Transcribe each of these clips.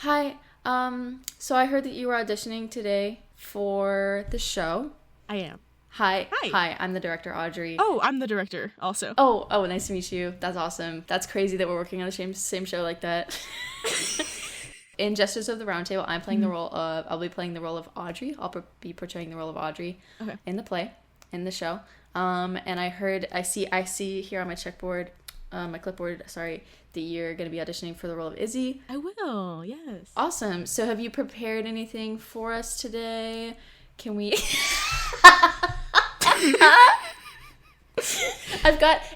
Hi. So I heard that you were auditioning today for the show. I am. Hi. Hi. Hi, I'm the director, Audrey. Oh, I'm the director also. Oh, nice to meet you. That's awesome. That's crazy that we're working on the same show like that. In Justice of the Round Table, I'll be playing the role of Audrey. Be portraying the role of Audrey in the play, in the show. And I see here on my clipboard, that you're going to be auditioning for the role of Izzie. I will, yes. Awesome. So have you prepared anything for us today? Can we...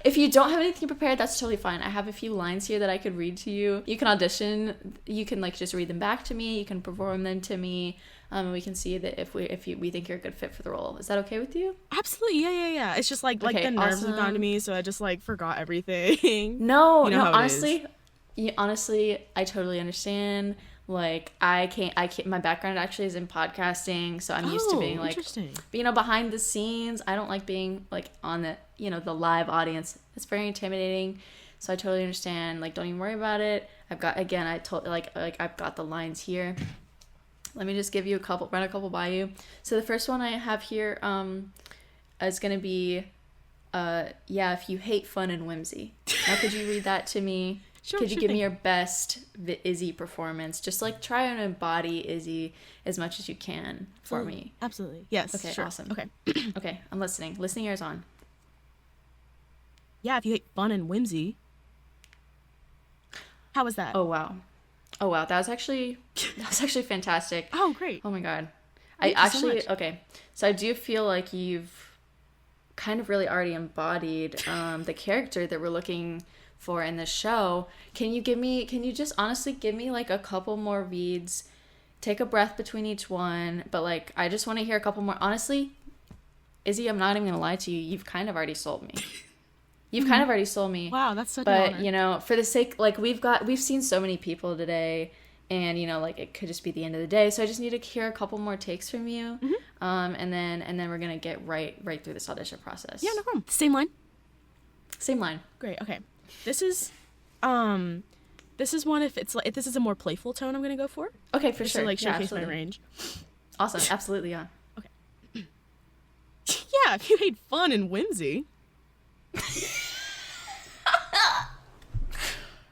if you don't have anything prepared, that's totally fine. I have a few lines here that I could read to you. You can audition. You can just read them back to me. You can perform them to me. And we can see that if we think you're a good fit for the role. Is that okay with you? Absolutely. Yeah. It's just like the nerves have gone to me, so I just forgot everything. No, honestly, I totally understand. I can't, my background actually is in podcasting, so I'm used to being behind the scenes. I don't like being on the live audience. It's very intimidating. So I totally understand. Don't even worry about it. I've got the lines here. Let me just give you run a couple by you. So the first one I have here is going to be, if you hate fun and whimsy. Now, could you read that to me? Sure, could you give me your best Izzie performance? Just try and embody Izzie as much as you can for me. Absolutely. Yes. Okay, sure. Awesome. Okay. Okay, I'm listening. Listening ears on. Yeah, if you hate fun and whimsy. How was that? Oh wow. That was actually fantastic. Oh, great. Oh my god. Thank you so much. Okay. So I do feel like you've kind of really already embodied the character that we're looking for in the show. Can you just honestly give me a couple more reads? Take a breath between each one, but I just want to hear a couple more. Honestly, Izzie, I'm not even gonna lie to you, you've kind of already sold me. Wow, that's such an honor. For the sake, we've seen so many people today, and it could just be the end of the day, so I just need to hear a couple more takes from you. And then we're gonna get right through this audition process. Yeah, no problem. Same line. Great. Okay. This is one if this is a more playful tone I'm gonna go for. Okay, for sure. To showcase my range. Awesome. Absolutely, yeah. Okay. Yeah, if you hate fun and whimsy.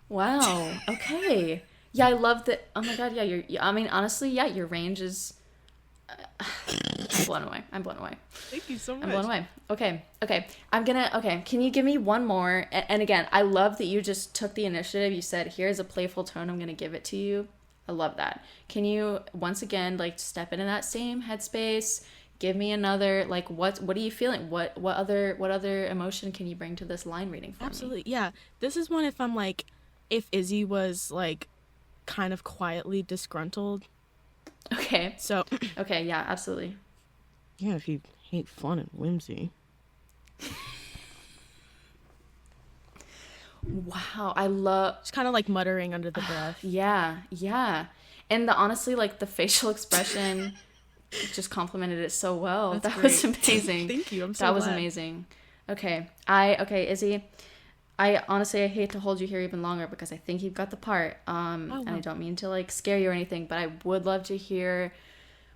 Wow. Okay. Yeah, I love that. Oh my god. Yeah, honestly, yeah, your range is. I'm blown away. Thank you so much. I'm blown away. Okay. Can you give me one more? And again, I love that you just took the initiative. You said, here's a playful tone. I'm going to give it to you. I love that. Can you, once again, step into that same headspace? Give me another, what are you feeling? What other emotion can you bring to this line reading for me? Absolutely. Yeah. This is one if I'm if Izzie was kind of quietly disgruntled. Okay. So. Okay. Yeah, absolutely. Yeah, if you hate fun and whimsy. Wow, I love... Just kind of muttering under the breath. Yeah. And honestly, the facial expression just complimented it so well. That's that great. Was amazing. Thank you, I'm so That glad. was amazing. Okay, Izzie, I hate to hold you here even longer because I think you've got the part. And I don't mean to scare you or anything, but I would love to hear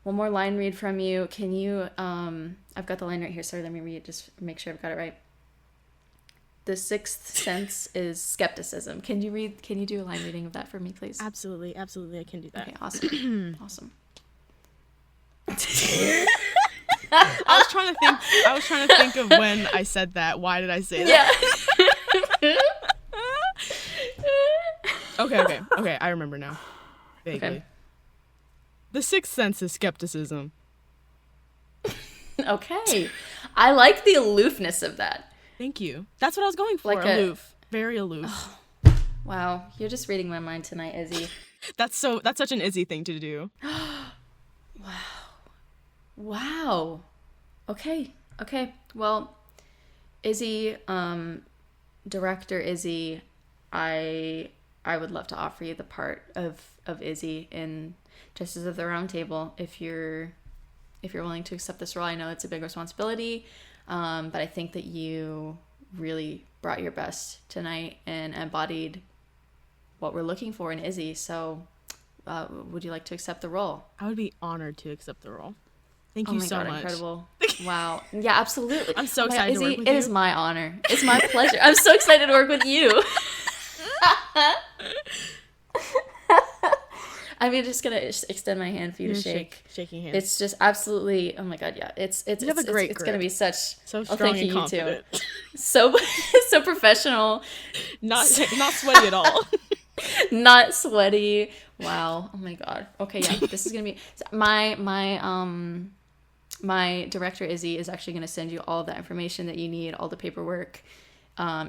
one more line read from you. Can you, I've got the line right here, sorry, let me read it, just make sure I've got it right. The sixth sense is skepticism. Can you do a line reading of that for me, please? Absolutely, I can do that. Okay, awesome. Awesome. I was trying to think of when I said that. Why did I say that? Yeah. Okay, I remember now. Vaguely. Okay. The sixth sense is skepticism. Okay. I like the aloofness of that. Thank you. That's what I was going for. Aloof. Very aloof. Oh, wow. You're just reading my mind tonight, Izzie. That's such an Izzie thing to do. Wow. Okay. Well, Izzie, director Izzie, I would love to offer you the part of Izzie in Justice of the Round Table if you're willing to accept this role. I know it's a big responsibility, but I think that you really brought your best tonight and embodied what we're looking for in Izzie. So would you like to accept the role? I would be honored to accept the role. Thank you so much. Incredible. Wow. Yeah, absolutely. I'm so excited to work with you. It is my honor. It's my pleasure. I'm so excited to work with you. I'm just gonna extend my hand for you to shake. Shaking hands. It's just absolutely. Oh my god, yeah. It's gonna be such. So strong and confident. You too. So professional. Not sweaty at all. Not sweaty. Wow. Oh my god. Okay, yeah. This is gonna be my director Izzie is actually gonna send you all the information that you need, all the paperwork.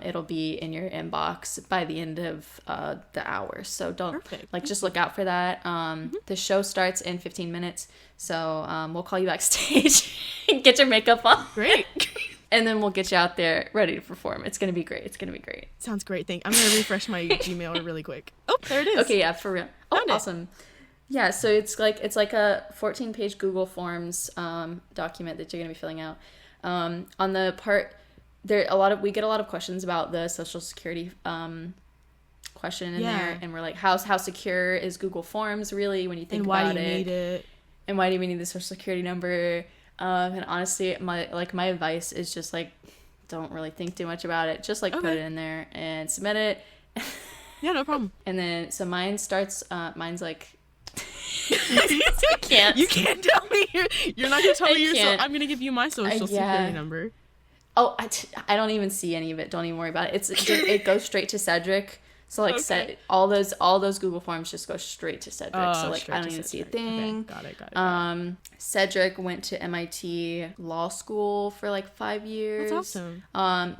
It'll be in your inbox by the end of the hour. So just look out for that. The show starts in 15 minutes. So we'll call you backstage and get your makeup on. Great. And then we'll get you out there ready to perform. It's going to be great. Sounds great. I'm going to refresh my Gmail really quick. Oh, there it is. Okay, yeah, for real. Oh, awesome. Yeah, so it's like a 14-page Google Forms document that you're going to be filling out. On the part... we get a lot of questions about the Social Security question in there, and we're like, how secure is Google Forms really when you think about it? And why do you need it? And why do we need the Social Security number? And honestly, my advice is just like, don't really think too much about it. Just like put it in there and submit it. Yeah, no problem. And then so mine starts. Mine's like. You can't tell me. You're not gonna tell me yourself. I'm gonna give you my Social Security number. Oh, I don't even see any of it. Don't even worry about it. It goes straight to Cedric. So all those Google Forms just go straight to Cedric. So I don't even see a thing. Okay. Got it. Cedric went to MIT law school for like 5 years. That's awesome.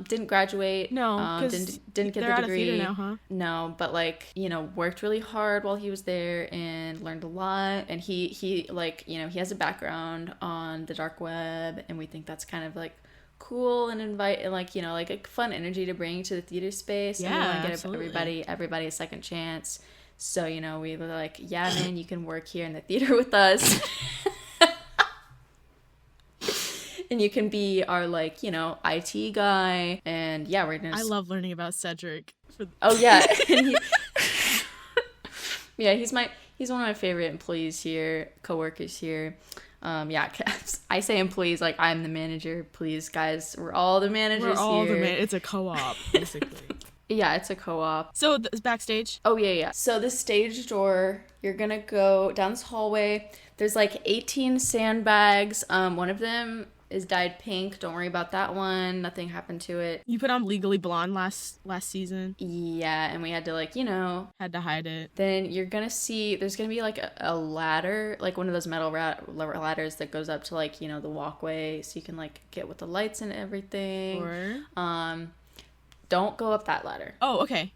Didn't graduate. No, didn't get the degree. Now, huh? No, but worked really hard while he was there and learned a lot. And he he has a background on the dark web, and we think that's kind of like cool and a fun energy to bring to the theater space. Yeah, and we want to give everybody a second chance. So we were like, yeah, man, you can work here in the theater with us. And you can be our IT guy. And yeah, we're gonna. I love learning about Cedric. Oh yeah, yeah, he's one of my favorite employees here, coworkers here. I say employees like I'm the manager. Please, guys, we're all the managers here. It's a co-op, basically. Yeah, it's a co-op. So backstage? Oh, yeah. So the stage door, you're going to go down this hallway. There's 18 sandbags. One of them is dyed pink. Don't worry about that one. Nothing happened to it. You put on Legally Blonde last season. Yeah, and we had to had to hide it. Then you're gonna see there's gonna be a ladder, one of those metal ladders that goes up to the walkway, so you can get with the lights and everything. Or don't go up that ladder. Oh, okay.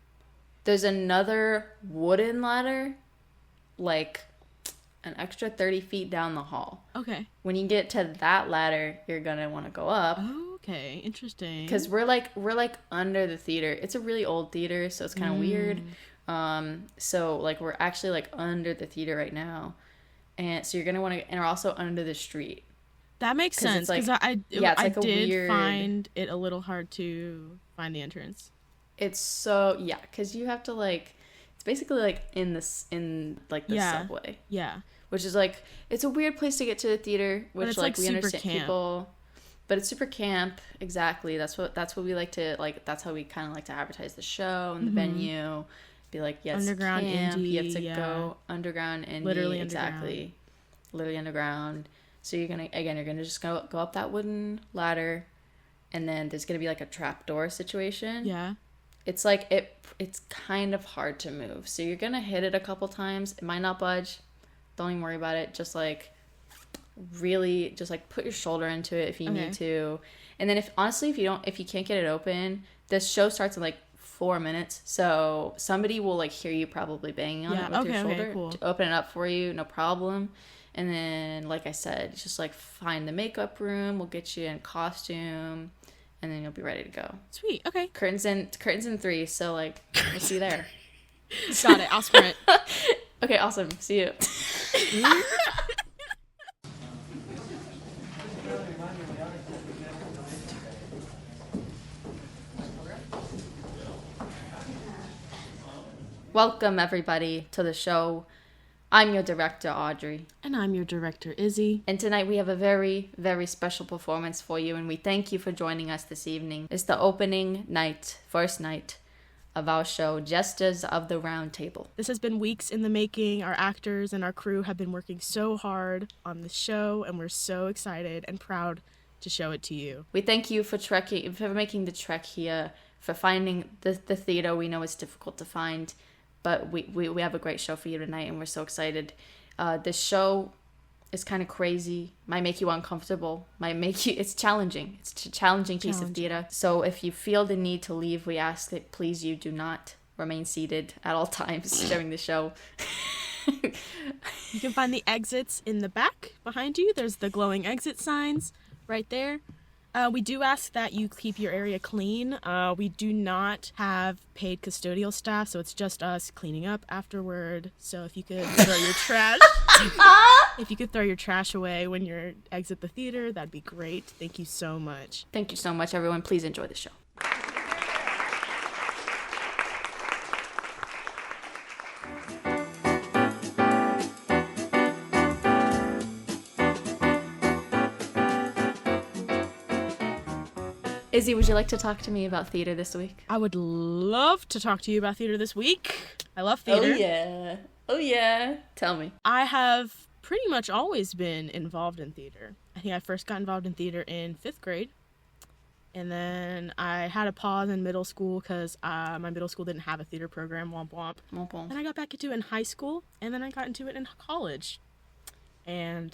There's another wooden ladder, an extra 30 feet down the hall. Okay. When you get to that ladder, you're gonna want to go up. Okay, interesting. Because we're under the theater. It's a really old theater, so it's kind of weird. So we're actually under the theater right now, and so you're gonna want to, and we're also under the street. That makes sense because I did find it a little hard to find the entrance. It's so because you have to it's basically in the subway. Yeah. Which is it's a weird place to get to the theater, which we understand camp. People, but it's super camp. Exactly. That's what we like to that's how we kind of like to advertise the show and the venue. Be yes, underground camp. indie. You have to go underground indie. Literally exactly. Literally underground. So you're gonna just go up that wooden ladder, and then there's gonna be a trap door situation. Yeah. It's it's kind of hard to move. So you're gonna hit it a couple times. It might not budge. Don't even worry about it. Just really just put your shoulder into it if you need to. And then if you can't get it open, this show starts in 4 minutes. So somebody will hear you probably banging on it with your shoulder to open it up for you. No problem. And then, like I said, just find the makeup room. We'll get you in costume, and then you'll be ready to go. Sweet. Okay. Curtains in 3. So we'll see you there. Got it. I'll sprint. Okay. Awesome. See you. Welcome everybody to the show. I'm your director, Audrey. And I'm your director, Izzy. And tonight we have a very, very special performance for you, and we thank you for joining us this evening. It's the opening night, first night of our show, Jesters of the Round Table. This has been weeks in the making. Our actors and our crew have been working so hard on the show, and we're so excited and proud to show it to you. We thank you for making the trek here, for finding the theater. We know it's difficult to find, but we have a great show for you tonight, and we're so excited. This show is kind of crazy, might make you uncomfortable, it's challenging. It's a challenging piece of theater. So if you feel the need to leave, we ask that please you do not remain seated at all times during the show. You can find the exits in the back behind you. There's the glowing exit signs right there. We do ask that you keep your area clean. We do not have paid custodial staff, so it's just us cleaning up afterward. So if you could throw your trash away when you exit the theater, that'd be great. Thank you so much. Thank you so much, everyone. Please enjoy the show. Izzy, would you like to talk to me about theater this week? I would love to talk to you about theater this week. I love theater. Oh yeah. Tell me. I have pretty much always been involved in theater. I think I first got involved in theater in 5th grade. And then I had a pause in middle school because my middle school didn't have a theater program. Womp womp. Womp womp. And I got back into it in high school. And then I got into it in college. And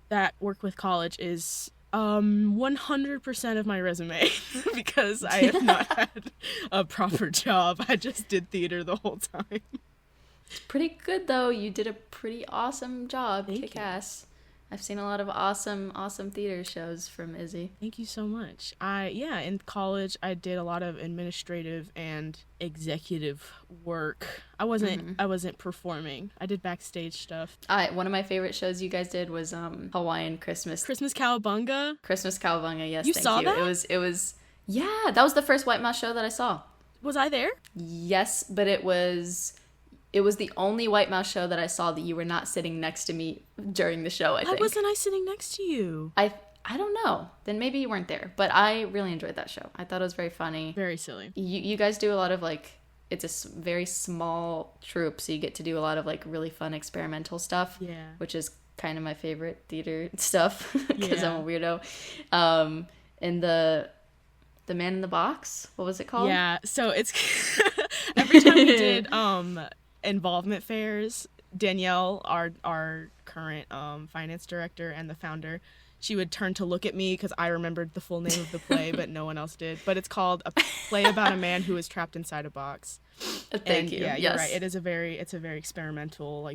that work with college is 100% of my resume because I have not had a proper job. I just did theater the whole time. It's pretty good though. You did a pretty awesome job. Kick ass. I've seen a lot of awesome theater shows from Izzy. Thank you so much. In college I did a lot of administrative and executive work. I wasn't performing. I did backstage stuff. One of my favorite shows you guys did was Hawaiian Christmas Cowabunga. Christmas Cowabunga. Yes, you saw that? It was that was the first White Mouse show that I saw. Was I there? Yes, but it was the only White Mouse show that I saw that you were not sitting next to me during the show, I think. Why wasn't I sitting next to you? I don't know. Then maybe you weren't there. But I really enjoyed that show. I thought it was very funny. Very silly. You guys do a lot of, it's a very small troupe, so you get to do a lot of, really fun experimental stuff. Yeah. Which is kind of my favorite theater stuff, because I'm a weirdo. And the Man in the Box, what was it called? Yeah, so it's... every time we did... involvement fairs, Danielle, our current finance director and the founder, she would turn to look at me because I remembered the full name of the play, but no one else did. But it's called A Play About a Man Who is Trapped Inside a Box. Thank you. Yeah, you're right. It's a very experimental,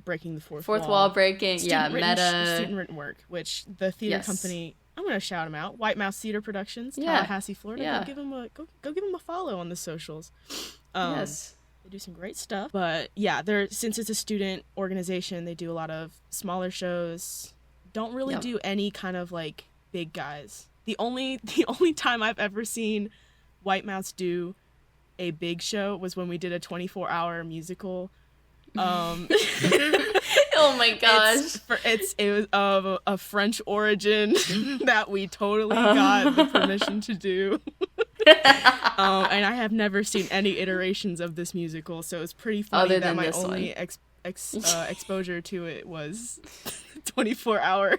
breaking the fourth wall breaking. Meta student written work, which the theater company. I'm gonna shout them out. White Mouse Theater Productions, Tallahassee, Florida. Yeah. Go give them a follow on the socials. Yes. They do some great stuff, but since it's a student organization, they do a lot of smaller shows. Don't really do any kind of big guys. The only time I've ever seen White Mouse do a big show was when we did a 24-hour musical. Oh my gosh! It was of a French origin that we totally got the permission to do. And I have never seen any iterations of this musical, so it's pretty funny that my only exposure to it was 24-hour,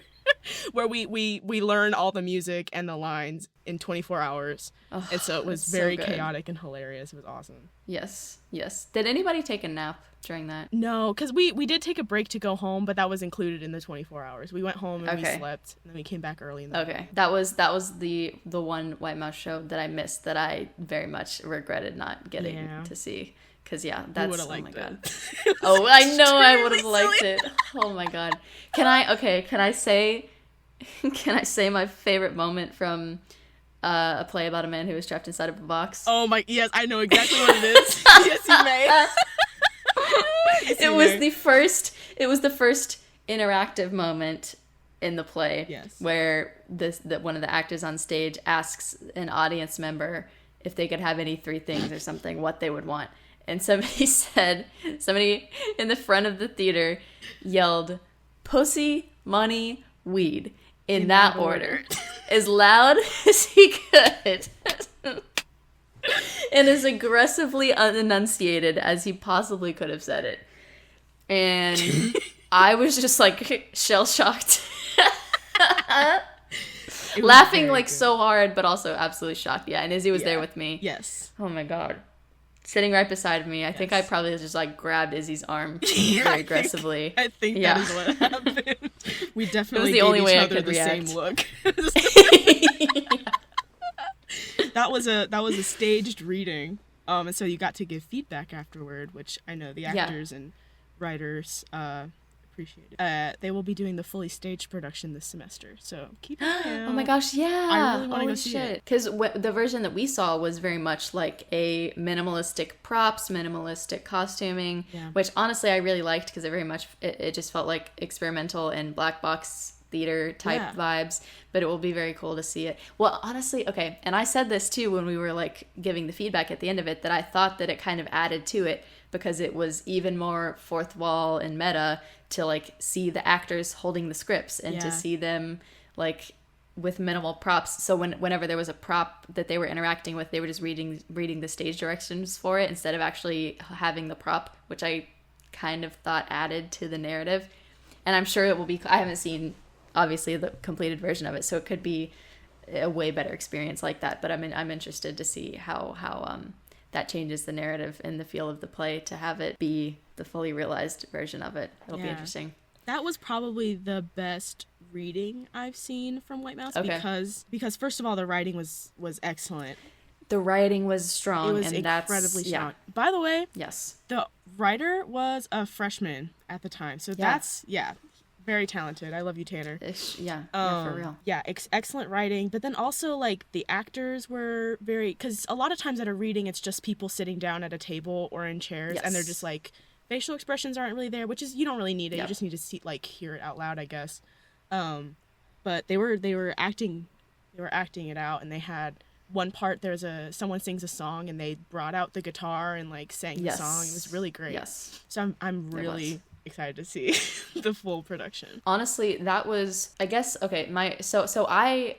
where we learn all the music and the lines in 24 hours. Oh, and so it was very chaotic and hilarious. It was awesome. Yes. Did anybody take a nap during that? No, because we did take a break to go home, but that was included in the 24 hours. We went home and we slept, and then we came back early in the morning. That was the one White Mouse show that I missed that I very much regretted not getting to see. Because that's oh my god. Oh, I know I would have liked it. Oh my god. Can I say my favorite moment from A Play About a Man Who Was Trapped Inside of a Box? Oh my, yes, I know exactly what it is. Yes, you may. It was the first interactive moment in the play, where one of the actors on stage asks an audience member if they could have any 3 things or something, what they would want. and somebody in the front of the theater yelled, "Pussy, money, weed," in that order. As loud as he could. And as aggressively unenunciated as he possibly could have said it. And I was just like shell-shocked. Laughing like good. So hard, but also absolutely shocked. Yeah, and Izzy was there with me. Yes. Oh my god. Sitting right beside me. I think I probably just like grabbed Izzy's arm very aggressively. I think that is what happened. We definitely gave each other the same look. That was a staged reading. And so you got to give feedback afterward, which I know the actors and writers appreciate it. They will be doing the fully staged production this semester, so keep an eye out. Oh my gosh, yeah. I really want to go see it. Because the version that we saw was very much like a minimalistic props, minimalistic costuming, which honestly I really liked because it just felt like experimental and black box theater type vibes, but it will be very cool to see it. Well, honestly, okay, and I said this too when we were like giving the feedback at the end of it, that I thought that it kind of added to it because it was even more fourth wall and meta to like see the actors holding the scripts and to see them like with minimal props. So whenever there was a prop that they were interacting with, they were just reading the stage directions for it instead of actually having the prop, which I kind of thought added to the narrative. And I'm sure it will be, I haven't seen obviously the completed version of it, so it could be a way better experience like that, but I'm interested to see how that changes the narrative and the feel of the play to have it be the fully realized version of it. It'll be interesting. That was probably the best reading I've seen from White Mouse because first of all the writing was excellent. The writing was strong. It was incredibly strong. By the way, the writer was a freshman at the time, so that's very talented. I love you, Tanner. For real. Yeah, excellent writing. But then also, like, the actors were very... Because a lot of times at a reading, it's just people sitting down at a table or in chairs, and they're just, like, facial expressions aren't really there, which is... You don't really need it. You just need to see, like, hear it out loud, I guess. But they were acting it out, and they had... One part, someone sings a song, and they brought out the guitar and, like, sang the song. It was really great. So I'm really... excited to see the full production. Honestly, that was, I guess, okay, so I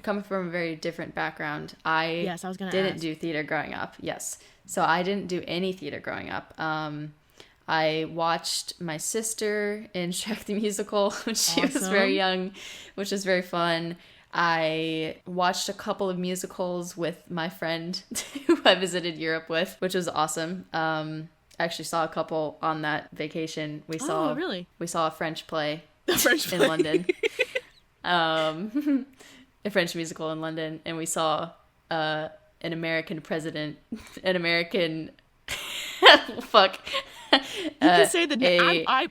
come from a very different background. I didn't do theater growing up. So I didn't do any theater growing up. I watched my sister in Shrek the Musical when she was very young, which was very fun. I watched a couple of musicals with my friend who I visited Europe with, which was awesome. I actually saw a couple on that vacation. We saw a French play in London. A French musical in London, and we saw an American president, an American fuck. You can say the name. I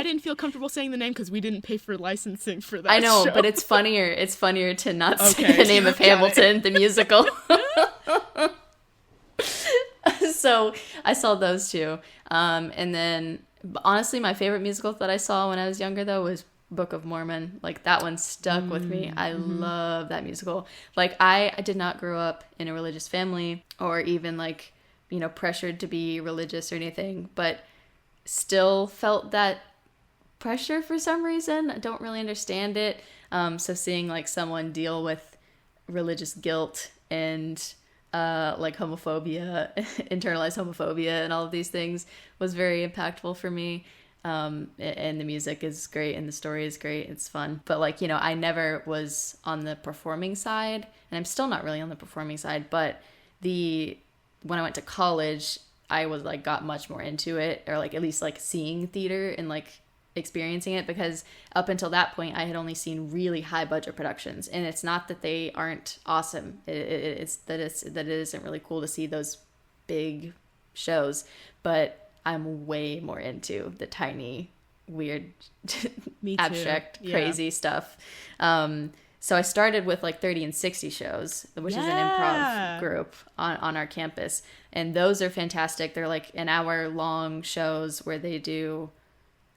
didn't feel comfortable saying the name because we didn't pay for licensing for that. I know, but it's funnier. It's funnier to not say the name of Hamilton, the musical. So I saw those two. And then, honestly, my favorite musical that I saw when I was younger, though, was Book of Mormon. Like, that one stuck with me. I love that musical. Like, I did not grow up in a religious family or even, like, you know, pressured to be religious or anything, but still felt that pressure for some reason. I don't really understand it. So seeing, like, someone deal with religious guilt and... like homophobia, internalized homophobia and all of these things was very impactful for me. And the music is great and the story is great. It's fun. But like, you know, I never was on the performing side and I'm still not really on the performing side, but when I went to college, I was like, got much more into it, or like at least like seeing theater and like experiencing it, because up until that point I had only seen really high budget productions, and it's not that they aren't awesome, it's that it isn't really cool to see those big shows, but I'm way more into the tiny weird abstract crazy stuff. So I started with like 30 and 60 shows, which is an improv group on our campus, and those are fantastic. They're like an hour long shows where they do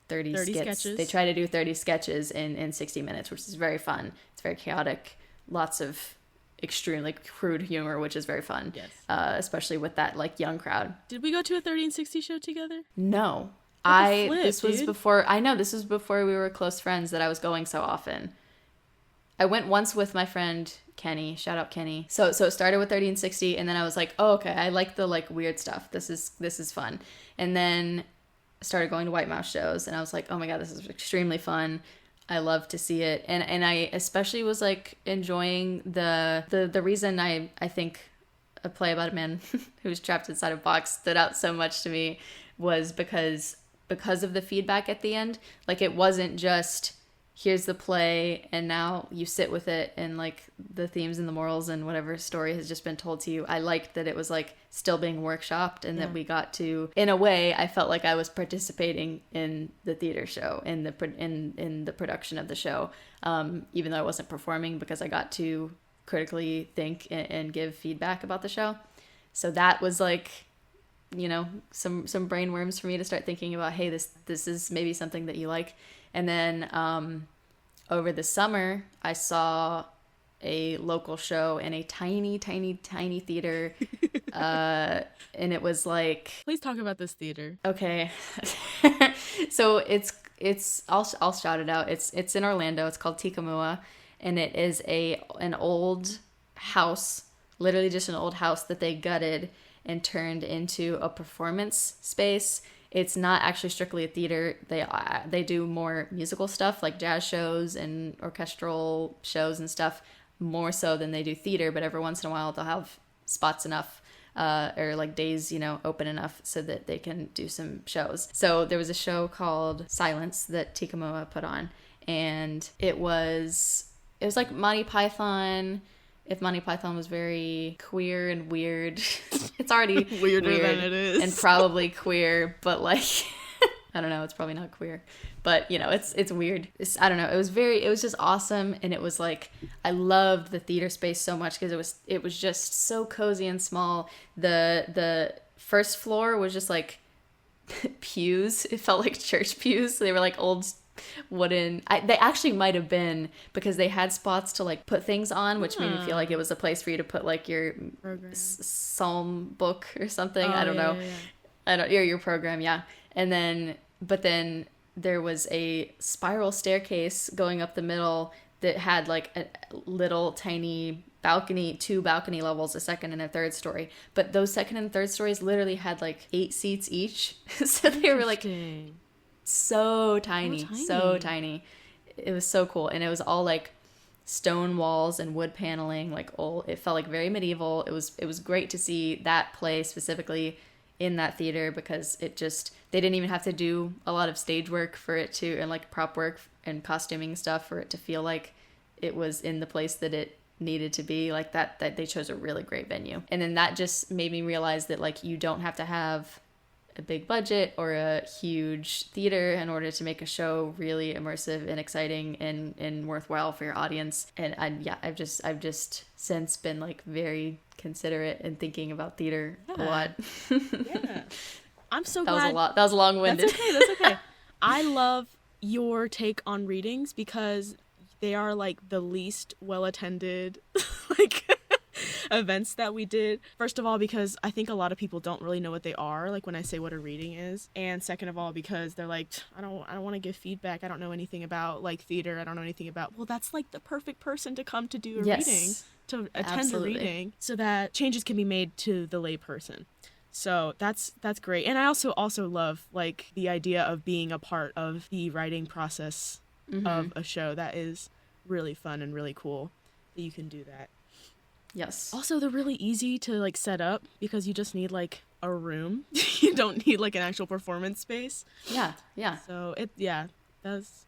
30 sketches. They try to do 30 sketches in 60 minutes, which is very fun. It's very chaotic. Lots of extremely crude humor, which is very fun. Yes. Especially with that like young crowd. Did we go to a 30 and 60 show together? No. This was before we were close friends that I was going so often. I went once with my friend Kenny. Shout out Kenny. So it started with 30 and 60, and then I was like, oh, okay, I like the like weird stuff. This is fun. And then I started going to White Mouse shows, and I was like, oh my god, this is extremely fun. I love to see it. And I especially was like enjoying the reason I think A Play About a Man Who Was Trapped Inside a Box stood out so much to me was because of the feedback at the end. Like, it wasn't just here's the play and now you sit with it and like the themes and the morals and whatever story has just been told to you. I liked that it was like still being workshopped and that we got to, in a way, I felt like I was participating in the theater show, in the production of the show, even though I wasn't performing, because I got to critically think and give feedback about the show. So that was like, you know, some brain worms for me to start thinking about, hey, this is maybe something that you like. And then over the summer, I saw a local show in a tiny, tiny, tiny theater. And it was like... Please talk about this theater. Okay. So it's I'll shout it out. It's in Orlando. It's called Tikamua. And it is an old house, literally just an old house that they gutted and turned into a performance space. It's not actually strictly a theater. They do more musical stuff like jazz shows and orchestral shows and stuff, more so than they do theater. But every once in a while they'll have spots enough or like days, you know, open enough so that they can do some shows. So there was a show called Silence that Tikamua put on, and it was like Monty Python. If Monty Python was very queer and weird, it's already weirder weird than it is, and probably queer, but like, I don't know, it's probably not queer, but you know, it's weird. I don't know. It was just awesome. And it was like, I loved the theater space so much because it was just so cozy and small. The first floor was just like pews. It felt like church pews. They were like old wooden. They actually might have been, because they had spots to like put things on, which made me feel like it was a place for you to put like your psalm book or something. I don't know. I don't. Your program, yeah. But then there was a spiral staircase going up the middle that had like a little tiny balcony, 2 balcony levels, a second and a third story. But those second and third stories literally had like 8 seats each, so they were like so tiny. It was so cool. And it was all like stone walls and wood paneling, like old. It felt like very medieval. It was great to see that play specifically in that theater, because they didn't even have to do a lot of stage work for it to, and like prop work and costuming stuff for it to feel like it was in the place that it needed to be. Like that they chose a really great venue. And then that just made me realize that like you don't have to have a big budget or a huge theater in order to make a show really immersive and exciting and worthwhile for your audience. And I've just since been like very considerate and thinking about theater a lot. Yeah. I'm so glad. That was long-winded. That's okay. I love your take on readings because they are like the least well-attended like events that we did. First of all, because I think a lot of people don't really know what they are, like when I say what a reading is. And second of all, because they're like, I don't want to give feedback. I don't know anything about like theater. I don't know anything about, well, that's like the perfect person to come to do a reading, to attend a reading, so that changes can be made to the lay person. So that's great. And I also love like the idea of being a part of the writing process of a show. That is really fun and really cool that you can do that. Yes. Also, they're really easy to like set up because you just need like a room. You don't need like an actual performance space. Yeah. So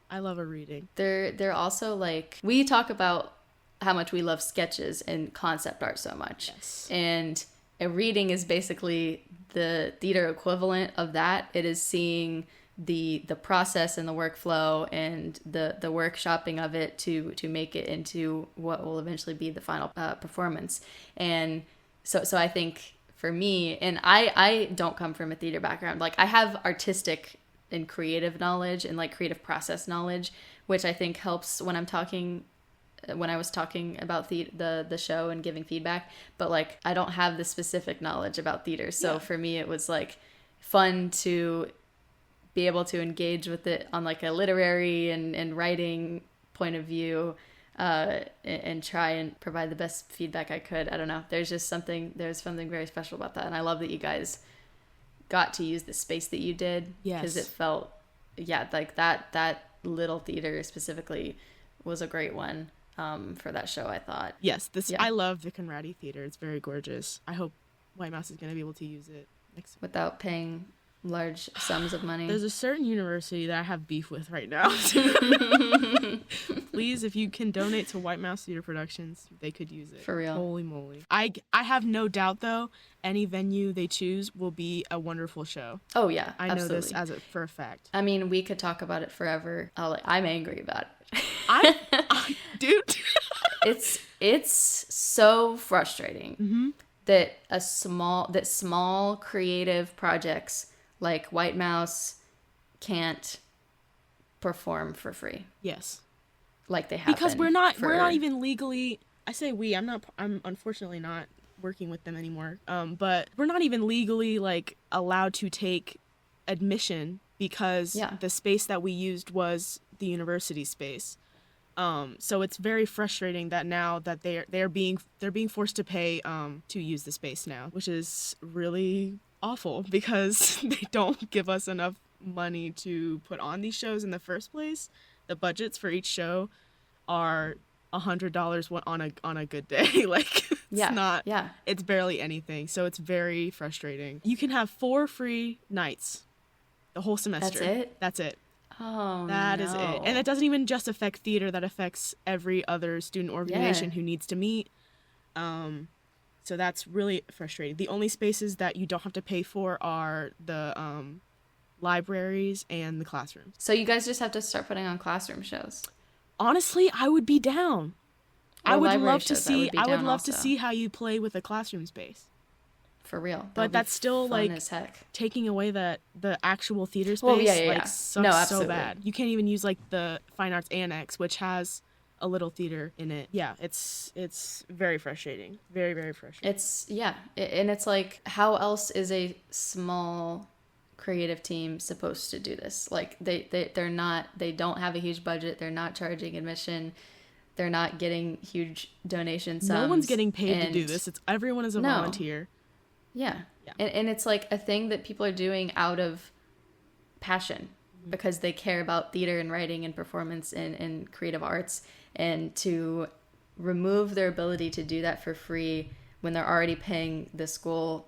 I love a reading. They're also like, we talk about how much we love sketches and concept art so much. Yes. And a reading is basically the theater equivalent of that. It is seeing the process and the workflow and the workshopping of it to make it into what will eventually be the final performance. And so I think for me, and I don't come from a theater background, like I have artistic and creative knowledge and like creative process knowledge, which I think helps when I'm talking when I was talking about the show and giving feedback, but like I don't have the specific knowledge about theater. So for me, it was like fun to be able to engage with it on like a literary and writing point of view, and try and provide the best feedback I could. I don't know. There's something very special about that. And I love that you guys got to use the space that you did. Yes. Because it felt, like that little theater specifically was a great one for that show, I thought. Yes. I love the Conradi Theater. It's very gorgeous. I hope White Mouse is going to be able to use it next week. Without paying large sums of money. There's a certain university that I have beef with right now. Please, if you can donate to White Mouse Theater Productions, they could use it. For real. Holy moly. I have no doubt, though, any venue they choose will be a wonderful show. Oh, yeah. I absolutely. know this for a fact. I mean, we could talk about it forever. I'm angry about it. Dude. It's so frustrating that small creative projects like White Mouse can't perform for free. Yes. Like they have. Because we're not even legally, I say we, I'm unfortunately not working with them anymore. But we're not even legally like allowed to take admission because the space that we used was the university space. So it's very frustrating that now that they're being forced to pay to use the space now, which is really awful because they don't give us enough money to put on these shows in the first place. The budgets for each show are $100 on a good day. Like it's barely anything. So it's very frustrating. You can have 4 free nights the whole semester. That's it. Oh, that is it. And it doesn't even just affect theater. That affects every other student organization who needs to meet. So that's really frustrating. The only spaces that you don't have to pay for are the libraries and the classrooms. So you guys just have to start putting on classroom shows. Honestly, I would be down. Or I would love to see. I would love to see how you play with a classroom space. For real. But that's still like taking away the actual theater space. Sucks so bad. You can't even use like the Fine Arts Annex, which has a little theater in it. Yeah, it's very frustrating. Very, very frustrating. And it's like, how else is a small creative team supposed to do this? Like they don't have a huge budget. They're not charging admission. They're not getting huge donation sums. No one's getting paid to do this. Everyone is a volunteer. Yeah. And it's like a thing that people are doing out of passion because they care about theater and writing and performance and creative arts, and to remove their ability to do that for free when they're already paying the school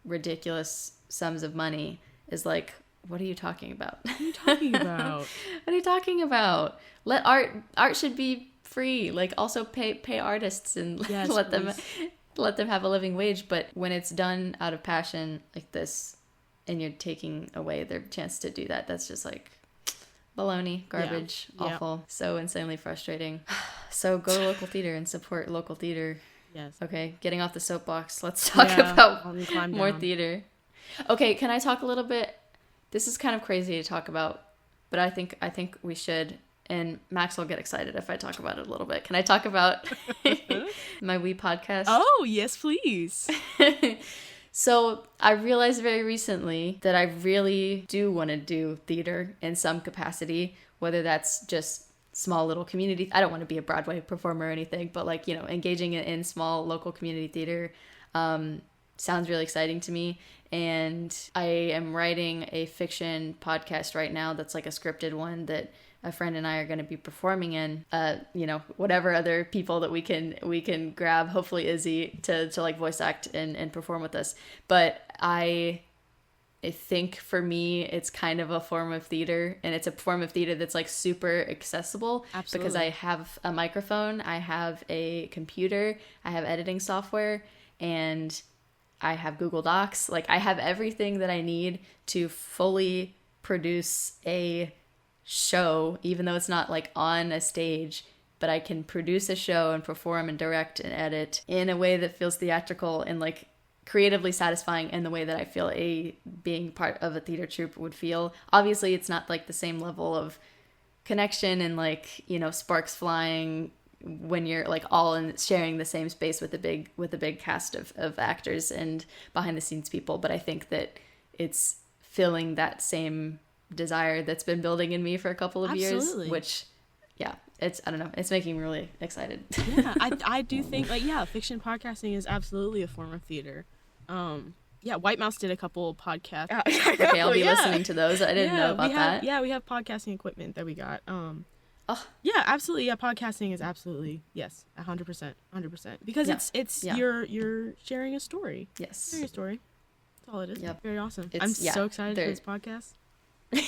ridiculous sums of money is like, what are you talking about? What are you talking about? What are you talking about? Let art should be free. Like, also pay artists and let them have a living wage. But when it's done out of passion like this, and you're taking away their chance to do that, that's just like baloney, garbage, awful, so insanely frustrating. So go to local theater and support local theater. Yes. Okay, getting off the soapbox, let's talk about more theater. Okay, can I talk a little bit? This is kind of crazy to talk about, but I think we should. And Max will get excited if I talk about it a little bit. Can I talk about my Wii podcast? Oh, yes, please. So I realized very recently that I really do want to do theater in some capacity, whether that's just small little community. I don't want to be a Broadway performer or anything, but like, engaging in small local community theater sounds really exciting to me. And I am writing a fiction podcast right now that's like a scripted one that a friend and I are going to be performing in, whatever other people that we can grab, hopefully Izzie to like voice act and perform with us. But I think for me, it's kind of a form of theater, and it's a form of theater that's like super accessible. Absolutely. Because I have a microphone, I have a computer, I have editing software, and I have Google Docs. Like, I have everything that I need to fully produce a show, even though it's not like on a stage, but I can produce a show and perform and direct and edit in a way that feels theatrical and like creatively satisfying in the way that I feel being part of a theater troupe would feel. Obviously, it's not like the same level of connection and like, sparks flying, when you're like all in sharing the same space with a big cast of actors and behind the scenes people. But I think that it's filling that same desire that's been building in me for a couple of years, which I don't know, it's making me really excited. Yeah, I do think fiction podcasting is absolutely a form of theater. White Mouse did a couple podcasts. Okay, I'll be listening to those. I didn't know about that. Yeah, we have podcasting equipment that we got. Yeah, absolutely. Yeah, podcasting is absolutely, yes, 100%, because it's you're sharing a story. Yes, sharing a story. That's all it is. Yep. Very awesome. I'm so excited for this podcast. I'm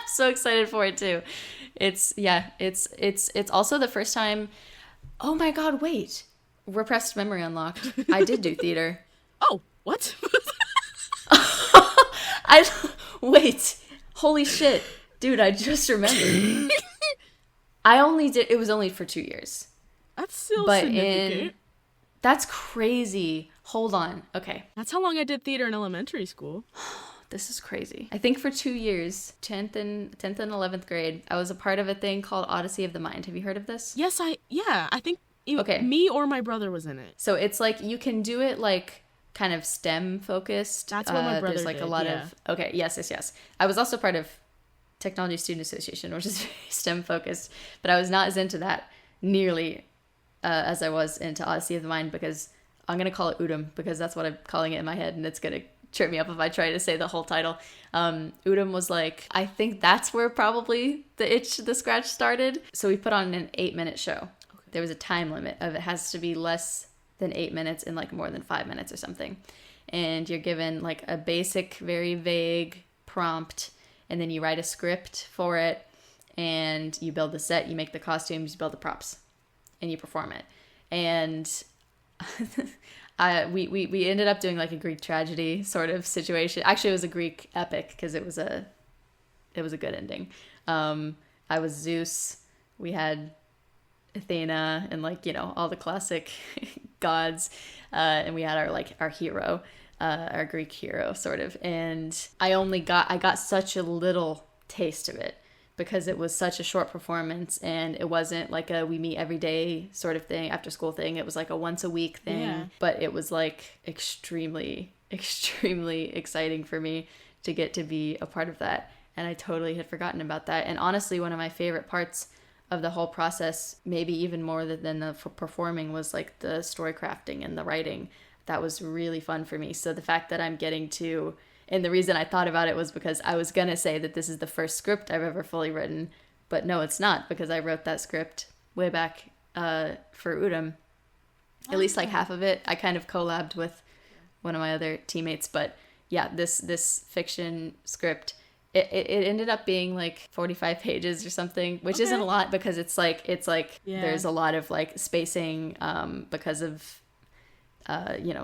so excited for it too. It's also the first time. Oh my God! Wait, repressed memory unlocked. I did do theater. Oh, what? Wait. Holy shit, dude! I just remembered. It was only for 2 years. That's still significant. That's crazy. Hold on. Okay. That's how long I did theater in elementary school. This is crazy. I think for 2 years, 10th and 11th grade, I was a part of a thing called Odyssey of the Mind. Have you heard of this? Yes, I think me or my brother was in it. So it's like you can do it like kind of STEM focused. That's what my brother There's like did, a lot of... Okay, yes. I was also part of Technology Student Association, which is very STEM focused, but I was not as into that nearly as I was into Odyssey of the Mind, because I'm going to call it Udom because that's what I'm calling it in my head, and it's going to trip me up if I try to say the whole title. Udom was like, I think that's where probably the scratch started. So we put on an 8-minute show. Okay. There was a time limit of it has to be less than 8 minutes and like more than 5 minutes or something. And you're given like a basic, very vague prompt, and then you write a script for it, and you build the set, you make the costumes, you build the props, and you perform it. And we ended up doing like a Greek tragedy sort of situation. Actually, it was a Greek epic because it was a good ending. I was Zeus. We had Athena and like, all the classic gods, and we had our hero. Our Greek hero sort of, and I got such a little taste of it because it was such a short performance, and it wasn't like a we meet every day sort of thing, after school thing. It was like a once a week thing, but it was like extremely exciting for me to get to be a part of that, and I totally had forgotten about that. And honestly, one of my favorite parts of the whole process, maybe even more than the performing, was like the story crafting and the writing. That was really fun for me. So the fact that I'm getting to, and the reason I thought about it was because I was going to say that this is the first script I've ever fully written, but no, it's not, because I wrote that script way back for Udom. At least like half of it. I kind of collabed with one of my other teammates, but yeah, this fiction script, it ended up being like 45 pages or something, which isn't a lot because it's like there's a lot of like spacing because of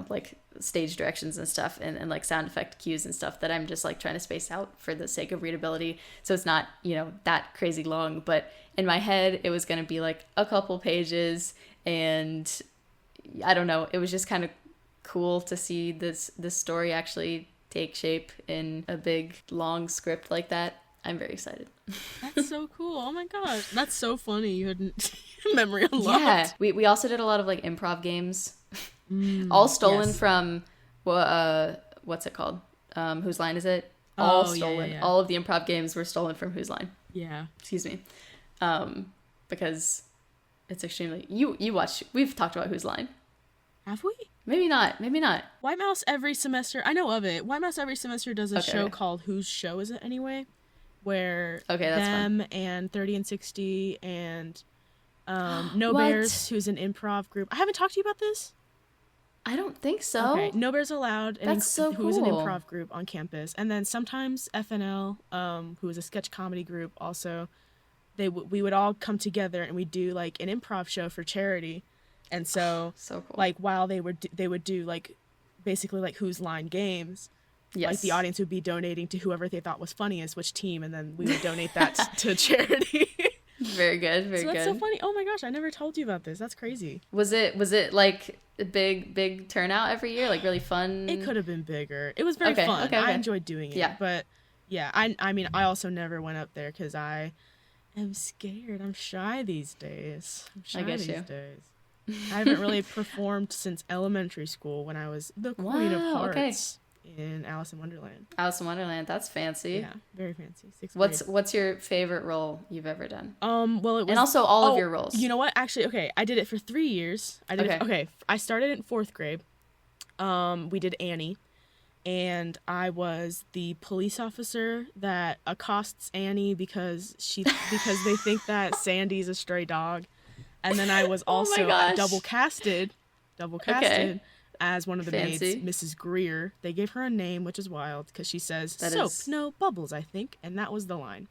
like stage directions and stuff, and like sound effect cues and stuff that I'm just like trying to space out for the sake of readability. So it's not, that crazy long, but in my head it was going to be like a couple pages, and I don't know, it was just kind of cool to see this story actually take shape in a big long script like that. I'm very excited. That's so cool. Oh my gosh. That's so funny. You had memory unlocked. Yeah. We also did a lot of like improv games. All stolen from what's it called? Whose Line Is It? All stolen. Yeah. All of the improv games were stolen from Whose Line. Yeah. Excuse me. Because it's extremely... You watch... We've talked about Whose Line. Have we? Maybe not. White Mouse every semester... I know of it. White Mouse every semester does a show called Whose Show Is It Anyway? Where them fun. And 30 and 60 and No Bears, who's an improv group. I haven't talked to you about this? I don't think so. Okay, No Bears Allowed, That's so cool. Who's an improv group on campus. And then sometimes FNL, who is a sketch comedy group also, we would all come together and we'd do like an improv show for charity. And so, so cool. Like while they would do like basically like Whose Line games. Yes. Like the audience would be donating to whoever they thought was funniest, which team, and then we would donate that to charity. Very good, very good. So that's so funny. Oh my gosh, I never told you about this. That's crazy. Was it like a big turnout every year? Like really fun? It could have been bigger. It was very fun. Okay. I enjoyed doing it. Yeah. But yeah, I mean, I also never went up there because I am scared. I'm shy these days. I get you. I haven't really performed since elementary school when I was the Queen of Hearts in Alice in Wonderland. Alice in Wonderland, that's fancy. Yeah, very fancy. What's your favorite role you've ever done? Well, it was, and also all of your roles. You know what? Actually, okay, I did it for 3 years. I started in 4th grade. We did Annie, and I was the police officer that accosts Annie because they think that Sandy's a stray dog. And then I was also double casted as one of the maids, Mrs. Greer. They gave her a name, which is wild, because she says, soap, no bubbles, I think. And that was the line.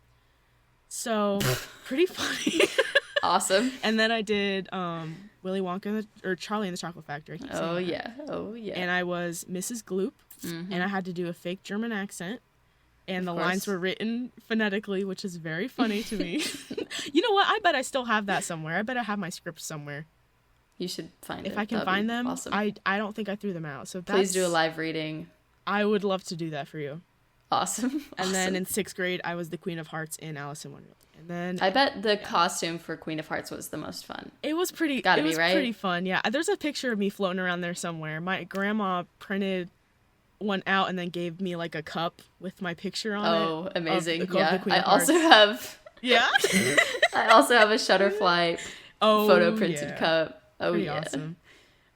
So, pretty funny. Awesome. And then I did Willy Wonka, or Charlie and the Chocolate Factory. Oh, yeah. And I was Mrs. Gloop, and I had to do a fake German accent. And the lines were written phonetically, which is very funny to me. You know what? I bet I still have that somewhere. I bet I have my scripts somewhere. You should find it. If I can find them, awesome. I don't think I threw them out. So please do a live reading. I would love to do that for you. Awesome. And then in 6th grade, I was the Queen of Hearts in Alice in Wonderland. And then I bet the costume for Queen of Hearts was the most fun. It was pretty. Gotta it was be, right? Pretty fun. Yeah. There's a picture of me floating around there somewhere. My grandma printed one out and then gave me like a cup with my picture on it. Oh, amazing. Yeah. I also have I also have a Shutterfly photo printed cup. Oh, pretty yeah. Awesome.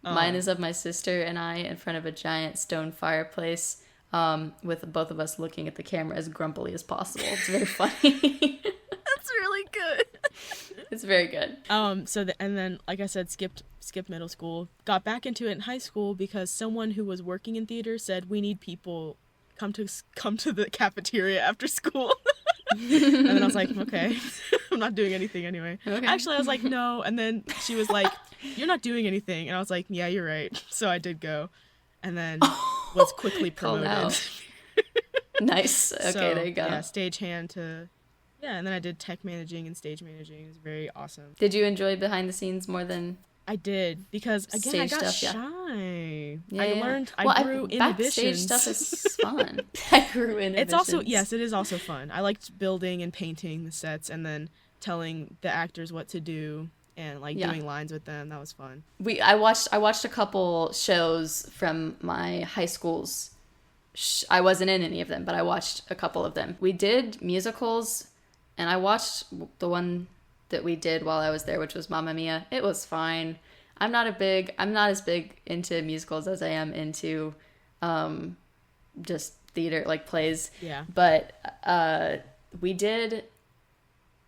Mine is of my sister and I in front of a giant stone fireplace, with both of us looking at the camera as grumpily as possible. It's very funny. That's really good. It's very good. And then, like I said, skipped middle school. Got back into it in high school because someone who was working in theater said, we need people, come to the cafeteria after school. And then I was like, okay. I'm not doing anything anyway. Okay. Actually, I was like, no. And then she was like, you're not doing anything. And I was like, yeah, you're right. So I did go. And then was quickly promoted. Nice. Okay, so, there you go. Yeah, stagehand to... Yeah, and then I did tech managing and stage managing. It was very awesome. Did you enjoy behind the scenes more than... I did, because, again, stage I got stuff, shy. Yeah, I learned, I grew inhibitions. Backstage stuff is fun. I grew inhibitions. It's also, yes, it is also fun. I liked building and painting the sets and then telling the actors what to do and, like, doing lines with them. That was fun. I watched a couple shows from my high school's. I wasn't in any of them, but I watched a couple of them. We did musicals, and I watched the one that we did while I was there, which was Mamma Mia. It was fine. I'm not as big into musicals as I am into just theater, like plays. Yeah. But we did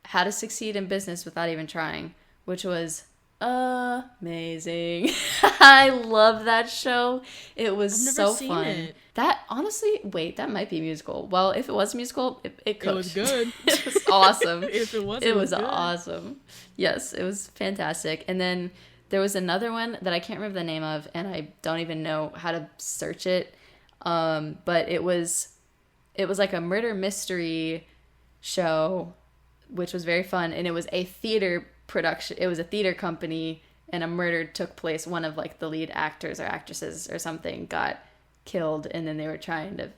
How to Succeed in Business Without Even Trying, which was amazing. I love that show. It was so fun. It. That, honestly, that might be a musical. Well, if it was a musical, it cooked. It was good. It was awesome. If it was, it was awesome. Yes, it was fantastic. And then there was another one that I can't remember the name of, and I don't even know how to search it. But it was like a murder mystery show, which was very fun, and it was a theater production. It was a theater company, and a murder took place. One of like the lead actors or actresses or something got killed, and then they were trying to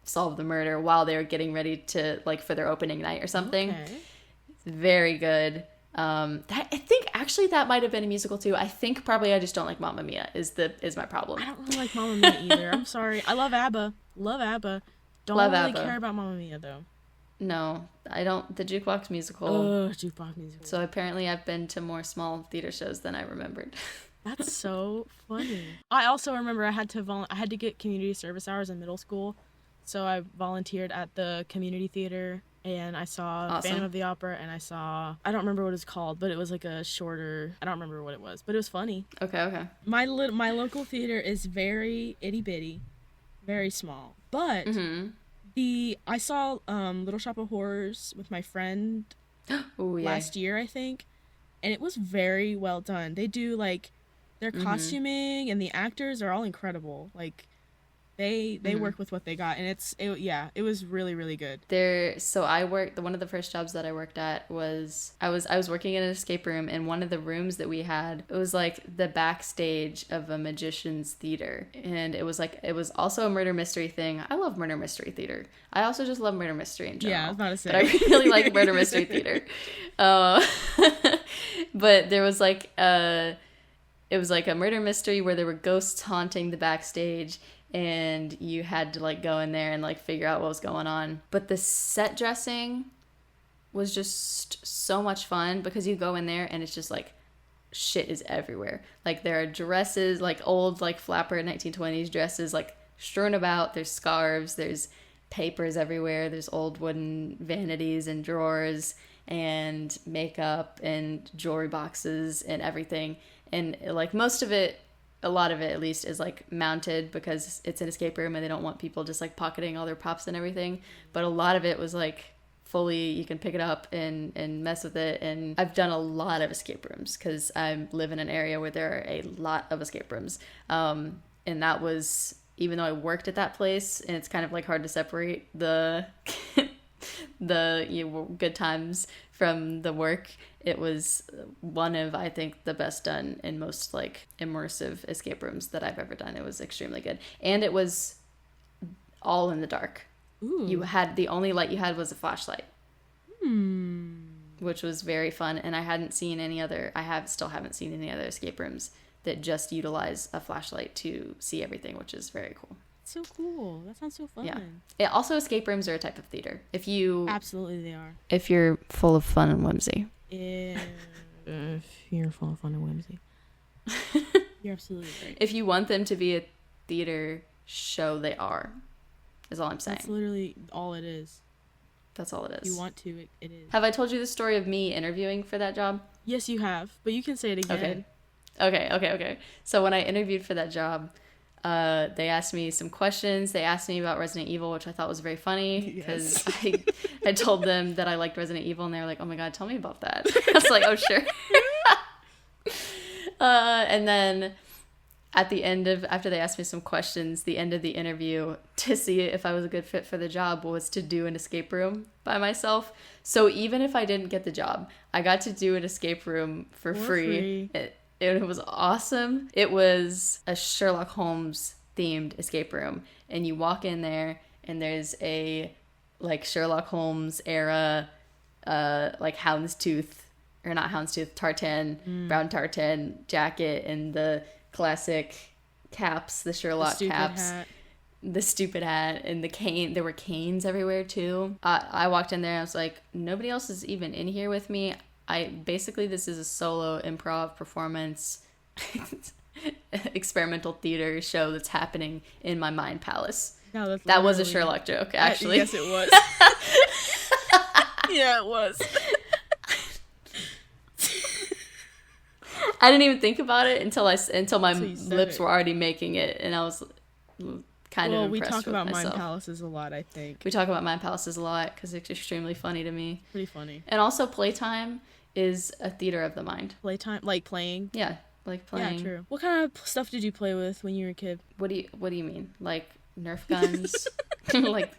solve the murder while they were getting ready to, like, for their opening night or something. Okay. It's very good. I think actually that might have been a musical too. I think probably I just don't like Mamma Mia is my problem. I don't really like Mamma Mia either. I'm sorry. I love ABBA. Don't really ABBA. Care about Mamma Mia though. No, I don't. The Jukebox Musical. Oh, Jukebox Musical. So apparently I've been to more small theater shows than I remembered. That's so funny. I also remember I had to get community service hours in middle school, so I volunteered at the community theater, and I saw Phantom of the Opera, and I don't remember what it's called, but it was like a shorter, I don't remember what it was, but it was funny. Okay. My local theater is very itty bitty, very small, but I saw Little Shop of Horrors with my friend last year, I think, and it was very well done. They do like their costuming and the actors are all incredible. Like, They work with what they got, and it was really, really good. So I worked, one of the first jobs that I worked at was, I was working in an escape room, and one of the rooms that we had, it was like the backstage of a magician's theater, and it was also a murder mystery thing. I love murder mystery theater. I also just love murder mystery in general. Yeah, I was about to say. But I really like murder mystery theater. But there was like it was like a murder mystery where there were ghosts haunting the backstage, and you had to like go in there and like figure out what was going on. But the set dressing was just so much fun, because you go in there and it's just like shit is everywhere. Like there are dresses, like old like flapper 1920s dresses like strewn about. There's scarves, there's papers everywhere, there's old wooden vanities and drawers and makeup and jewelry boxes and everything. And like most of it, a lot of it at least, is like mounted because it's an escape room and they don't want people just like pocketing all their props and everything. But a lot of it was like fully, you can pick it up and mess with it. And I've done a lot of escape rooms because I live in an area where there are a lot of escape rooms. And that was, even though I worked at that place, and it's kind of like hard to separate the good times from the work, it was one of, I think, the best done and most like immersive escape rooms that I've ever done. It was extremely good, and it was all in the dark. Ooh. You had, the only light you had was a flashlight, which was very fun. And I hadn't seen any other, still haven't seen any other escape rooms that just utilize a flashlight to see everything, which is very cool. So cool. That sounds so fun. Yeah. Also, escape rooms are a type of theater. Absolutely they are. If you're full of fun and whimsy. If you're full of fun and whimsy. You're absolutely right. If you want them to be a theater show, they are. Is all I'm saying. That's literally all it is. That's all it is. If you want to, it is. Have I told you the story of me interviewing for that job? Yes, you have. But you can say it again. Okay. So when I interviewed for that job, they asked me some questions. They asked me about Resident Evil, which I thought was very funny, because I told them that I liked Resident Evil, and they were like, oh my god, tell me about that. I was like, oh sure. And then at the end of, after they asked me some questions, the end of the interview, to see if I was a good fit for the job, was to do an escape room by myself. So even if I didn't get the job, I got to do an escape room for free. It was awesome. It was a Sherlock Holmes themed escape room, and you walk in there and there's a like Sherlock Holmes era like brown tartan jacket, and the classic caps, the Sherlock caps, the stupid hat, and the cane. There were canes everywhere too. I walked in there and I was like, nobody else is even in here with me. This is a solo improv performance experimental theater show that's happening in my mind palace. No, that was a Sherlock joke, actually. Yes, it was. Yeah, it was. I didn't even think about it until my lips were already making it, and I was kind of impressed with myself. We talk about mind palaces a lot, I think. We talk about mind palaces a lot because it's extremely funny to me. Pretty funny. And also, playtime is a theater of the mind. Playtime, like playing? Yeah, like playing. Yeah, true. What kind of stuff did you play with when you were a kid? What do you mean? Like Nerf guns? Like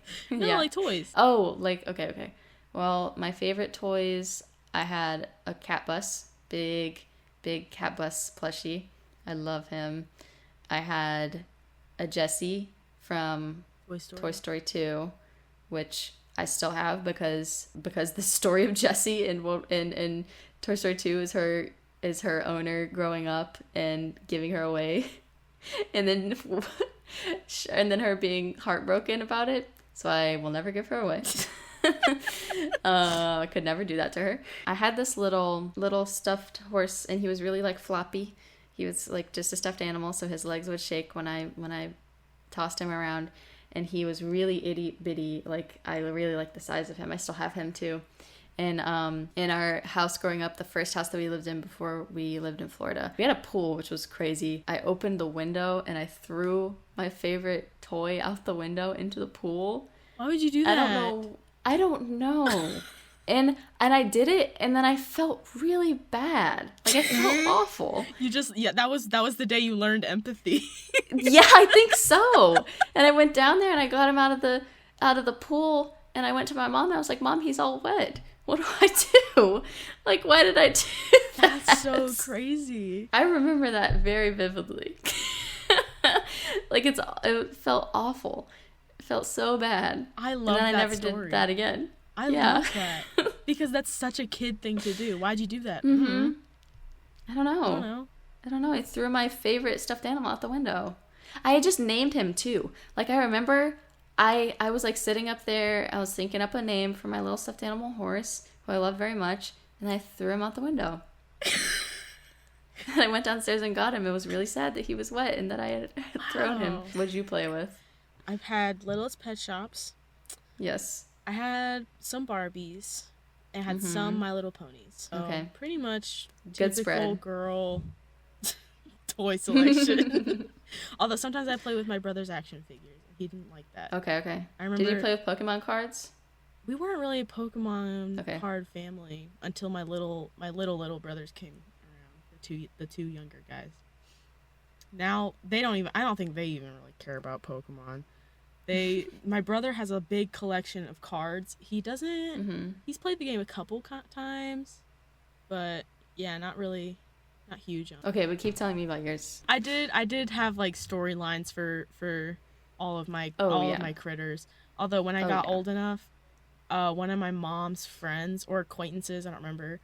toys. Oh, like okay. Well, my favorite toys, I had a cat bus, big cat bus plushie. I love him. I had a Jessie from Toy Story 2, which I still have because the story of Jessie in Toy Story 2 is her owner growing up and giving her away, and then her being heartbroken about it. So I will never give her away. I could never do that to her. I had this little stuffed horse, and he was really like floppy. He was like just a stuffed animal, so his legs would shake when I tossed him around. And he was really itty bitty. Like, I really liked the size of him. I still have him too. And in our house growing up, the first house that we lived in before we lived in Florida, we had a pool, which was crazy. I opened the window and I threw my favorite toy out the window into the pool. Why would you do that? I don't know. And I did it, and then I felt really bad. Like, I felt awful. That was the day you learned empathy. Yeah, I think so. And I went down there, and I got him out of the pool, and I went to my mom, and I was like, Mom, he's all wet. What do I do? Like, why did I do that? That's so crazy. I remember that very vividly. Like, it felt awful. It felt so bad. I love that story. And then I never did that again. I love that. Because that's such a kid thing to do. Why'd you do that? Mm-hmm. I don't know. I threw my favorite stuffed animal out the window. I had just named him, too. Like, I remember I was, like, sitting up there. I was thinking up a name for my little stuffed animal horse, who I love very much. And I threw him out the window. And I went downstairs and got him. It was really sad that he was wet and that I had thrown him. What did you play with? I've had Littlest Pet Shops. Yes. I had some Barbies. I had some My Little Ponies. So okay. Pretty much good typical spread. Girl toy selection. Although sometimes I play with my brother's action figures. He didn't like that. Okay. I remember. Did you play with Pokemon cards? We weren't really a Pokemon card family until my little brothers came around. The two younger guys. Now I don't think they even really care about Pokemon. My brother has a big collection of cards. He doesn't. He's played the game a couple times, but yeah, not huge on. Okay, but keep telling me about yours. I did have like storylines for all of my of my critters. Although when I got old enough, one of my mom's friends or acquaintances, I don't remember,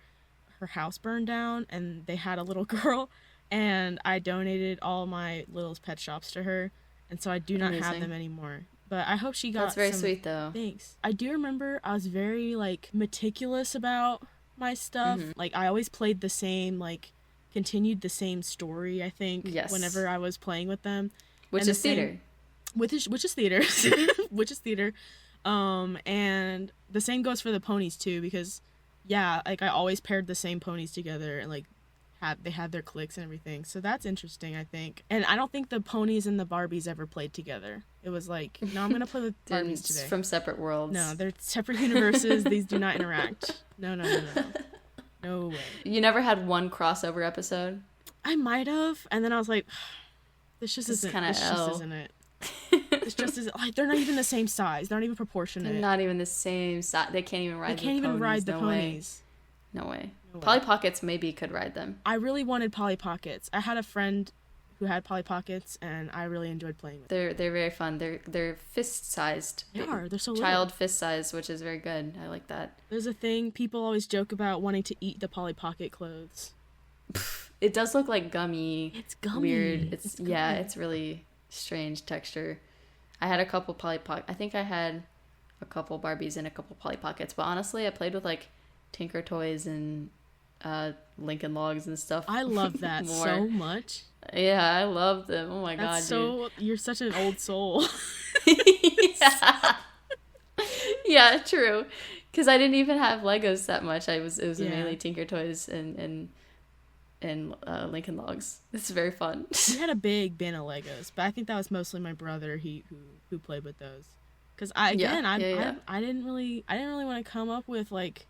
her house burned down and they had a little girl, and I donated all my Littlest Pet Shops to her, and so I do not have them anymore. But I hope she got. That's very sweet, though. Thanks. I do remember I was very like meticulous about my stuff. Like I always played the same, like continued the same story. I think whenever I was playing with them, which is theater. Which is theater. Which is theater. And the same goes for the ponies too, because like I always paired the same ponies together and like they had their cliques and everything. So that's interesting, I think. And I don't think the ponies and the Barbies ever played together. It was like, no, I'm gonna play with Barbies today. From separate worlds. No, they're separate universes. These do not interact. No. No way. You never had one crossover episode? I might have, and then I was like, this just isn't it. It's just isn't, like, they're not even the same size. They're not even proportionate. They're not even the same size. They can't even ride the ponies. No way. Polly Pockets maybe could ride them. I really wanted Polly Pockets. I had a friend who had Polly Pockets, and I really enjoyed playing with them. They're very fun. They're fist-sized. They're so little. Child fist-sized, which is very good. I like that. There's a thing, people always joke about wanting to eat the Polly Pocket clothes. It does look like gummy. It's gummy. Weird. It's really strange texture. I had a couple Polly Pockets. I think I had a couple Barbies and a couple Polly Pockets, but honestly, I played with like Tinker Toys and Lincoln Logs and stuff. I love that so much. Yeah, I love them. Oh my god, dude. You're such an old soul. Yeah, true. Because I didn't even have Legos that much. It was mainly Tinker Toys and Lincoln Logs. It's very fun. We had a big bin of Legos, but I think that was mostly my brother who played with those. Because I didn't really want to come up with like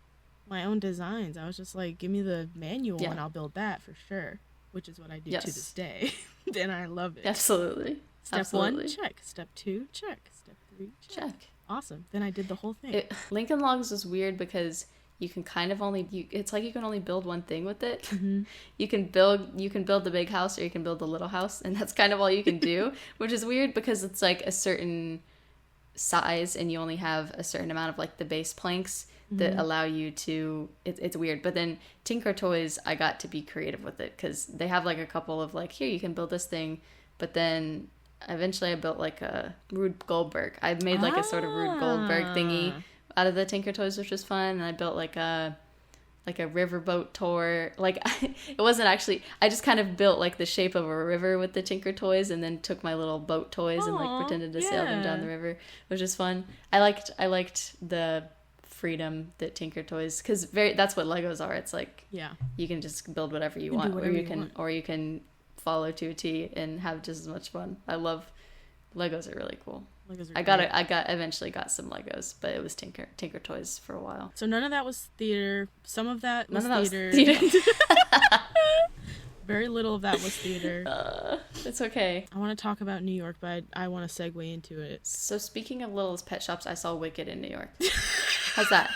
my own designs. I was just like, give me the manual and I'll build that for sure, which is what I do to this day. And I love it. Absolutely. Step 1, check. Step 2, check. Step 3, check. Awesome. Then I did the whole thing. Lincoln Logs is weird because you can kind of it's like you can only build one thing with it. Mm-hmm. You can build the big house or you can build the little house, and that's kind of all you can do, which is weird because it's like a certain size and you only have a certain amount of like the base planks that allow you to it's weird. But then Tinker Toys, I got to be creative with it because they have like a couple of like, here you can build this thing, but then eventually I built like a Rube Goldberg. I made like a sort of Rube Goldberg thingy out of the Tinker Toys, which was fun. And I built like a riverboat tour. Like it wasn't actually, I just kind of built like the shape of a river with the Tinker Toys and then took my little boat toys and like pretended to sail them down the river, which was fun. I liked the freedom that Tinker Toys, because that's what Legos are. It's like you can just build whatever you want, or you can follow to a T and have just as much fun. I love Legos. Are really cool. Legos are eventually got some Legos, but it was Tinker Toys for a while. So none of that was theater. Some of that was theater. Very little of that was theater. It's okay. I want to talk about New York, but I want to segue into it. So speaking of Littlest Pet Shops, I saw Wicked in New York. How's that?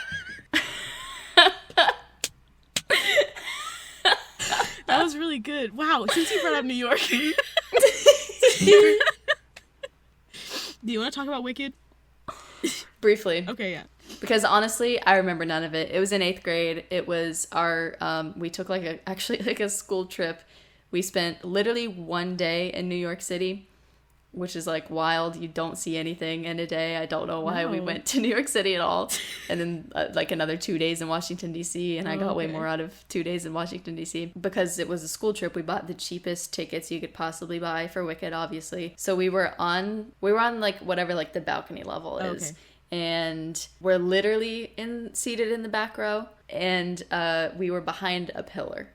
That was really good. Wow, since you brought up New York. Do you want to talk about Wicked? Briefly. Okay, yeah. Because honestly, I remember none of it. It was in 8th grade. It was our, we took like a school trip. We spent literally one day in New York City, which is like wild. You don't see anything in a day. I don't know why we went to New York City at all. And then like another 2 days in Washington, D.C. And I got way more out of 2 days in Washington, D.C. Because it was a school trip. We bought the cheapest tickets you could possibly buy for Wicked, obviously. So we were on like whatever like the balcony level is. Okay. And we're literally seated in the back row, and we were behind a pillar.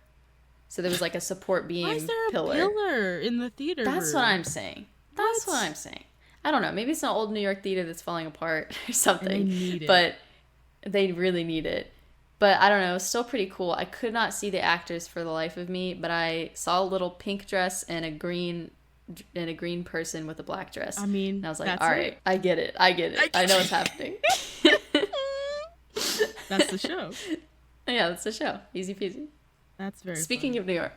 So there was like a support beam pillar. Why is there a pillar in the theater? That's what I'm saying. That's what I'm saying. I don't know. Maybe it's an old New York theater that's falling apart or something. And they need it. But they really need it. But I don't know. It's still pretty cool. I could not see the actors for the life of me, but I saw a little pink dress and a green person with a black dress. I mean, and I was like, all right, I get it. I know what's happening. That's the show. Yeah, that's the show. Easy peasy. That's very Speaking of New York.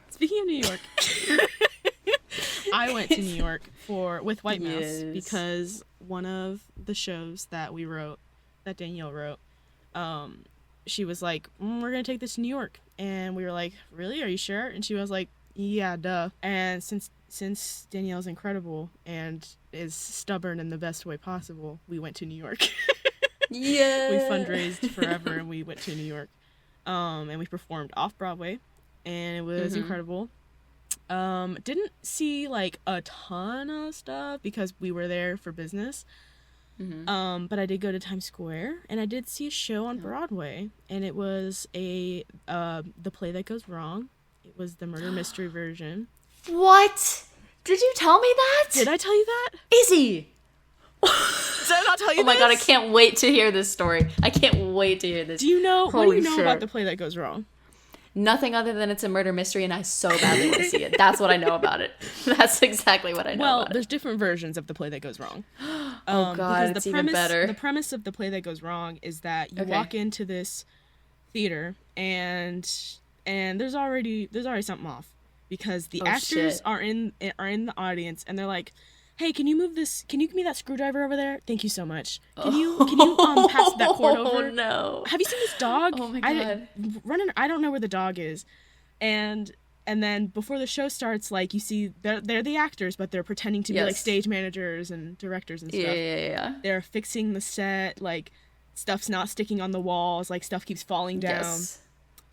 I went to New York with White Mouse because one of the shows that Danielle wrote, she was like, we're going to take this to New York. And we were like, really? Are you sure? And she was like, yeah, duh. And since Danielle's incredible and is stubborn in the best way possible, we went to New York. Yeah. We fundraised forever and we went to New York. And we performed off-Broadway, and it was incredible. Didn't see like a ton of stuff because we were there for business. But I did go to Times Square, and I did see a show on Broadway, and it was The Play That Goes Wrong. It was the murder mystery version. What? Did you tell me that? Did I tell you that? Izzy! Did I not tell you this? Oh my god, I can't wait to hear this story. I can't wait to hear this. Do you know, what do you know about The Play That Goes Wrong? Nothing other than it's a murder mystery, and I so badly want to see it. That's what I know about it. That's exactly what I know about it. Well, there's different versions of The Play That Goes Wrong. Oh god, it's even better. The premise of The Play That Goes Wrong is that you walk into this theater, and there's already something off. Because the actors are in the audience, and they're like, hey, can you give me that screwdriver over there? Thank you so much. Can you pass that cord over? Oh no. Have you seen this dog? Oh my god. I don't know where the dog is. And then before the show starts, like, you see they're the actors, but they're pretending to be like stage managers and directors and stuff. Yeah. They're fixing the set, like stuff's not sticking on the walls, like stuff keeps falling down. Yes.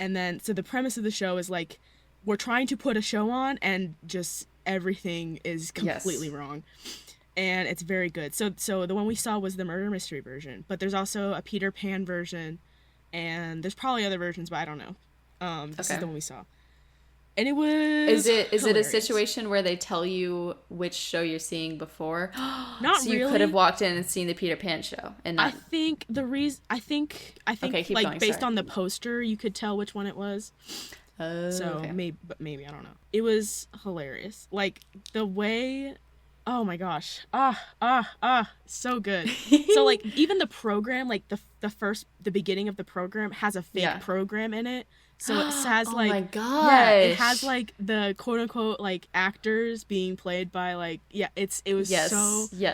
And then so the premise of the show is like, we're trying to put a show on, and just everything is completely wrong. And it's very good. So the one we saw was the murder mystery version, but there's also a Peter Pan version, and there's probably other versions, but I don't know. This is the one we saw. And it was Is it hilarious. a situation where they tell you which show you're seeing before? Not so really. You could have walked in and seen the Peter Pan show, and not... I think Okay, keep like going, based sorry. on the poster, you could tell which one it was. So okay. maybe I don't know. It was hilarious. Like the way, oh my gosh, so good. So like even the program, like the beginning of the program has a fake program in it. So it has like, oh my gosh. It has like the quote unquote like actors being played by like, it was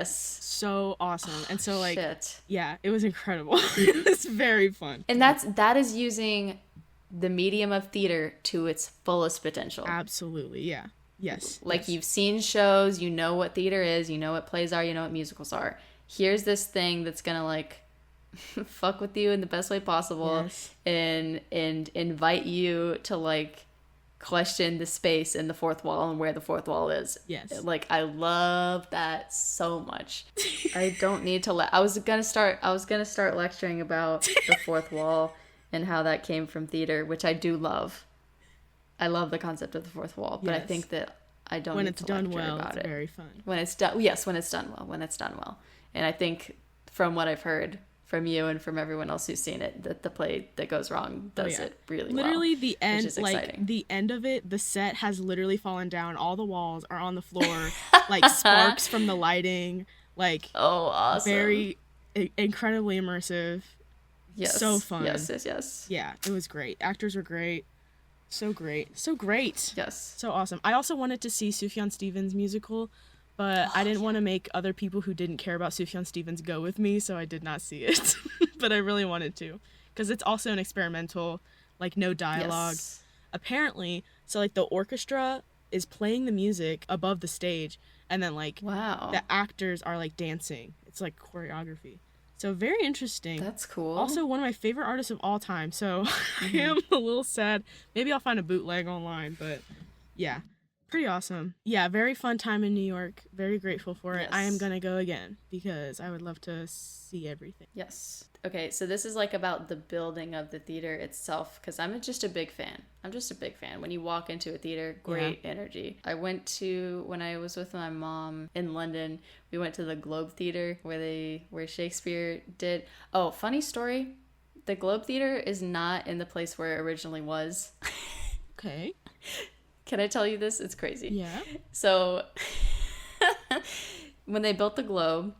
so awesome. And so like, it was incredible. It was very fun. And that is using the medium of theater to its fullest potential. Absolutely, yeah. Yes. Like you've seen shows, you know what theater is, you know what plays are, you know what musicals are. Here's this thing that's gonna like fuck with you in the best way possible and invite you to like question the space in the fourth wall and where the fourth wall is. Yes. Like I love that so much. I don't need to I was gonna start lecturing about the fourth wall and how that came from theater, which I do love. I love the concept of the fourth wall, but I think that I don't when need it's to done lecture well, about it's it. very fun. When it's done well. And I think from what I've heard from you and from everyone else who's seen it, that the play that goes wrong does it really literally well. The end, like the end of it, the set has literally fallen down. All the walls are on the floor, like sparks from the lighting, like awesome, very incredibly immersive. Yes, so fun. Yes. Yeah, it was great. Actors were great. So great. Yes. So awesome. I also wanted to see Sufjan Stevens' musical, but I didn't want to make other people who didn't care about Sufjan Stevens go with me, so I did not see it. But I really wanted to, because it's also an experimental, like, no dialogue. Yes. Apparently, so, like, the orchestra is playing the music above the stage, and then, like, the actors are, like, dancing. It's, like, choreography. So very interesting. That's cool. Also, one of my favorite artists of all time, so I am a little sad. Maybe I'll find a bootleg online, but yeah. Pretty awesome. Yeah, very fun time in New York. Very grateful for it. I am going to go again because I would love to see everything. Yes. Okay, so this is like about the building of the theater itself, because I'm just a big fan. When you walk into a theater, great energy. I went to, when I was with my mom in London, we went to the Globe Theater where Shakespeare did. Oh, funny story. The Globe Theater is not in the place where it originally was. Okay. Can I tell you this? It's crazy. Yeah. So when they built the Globe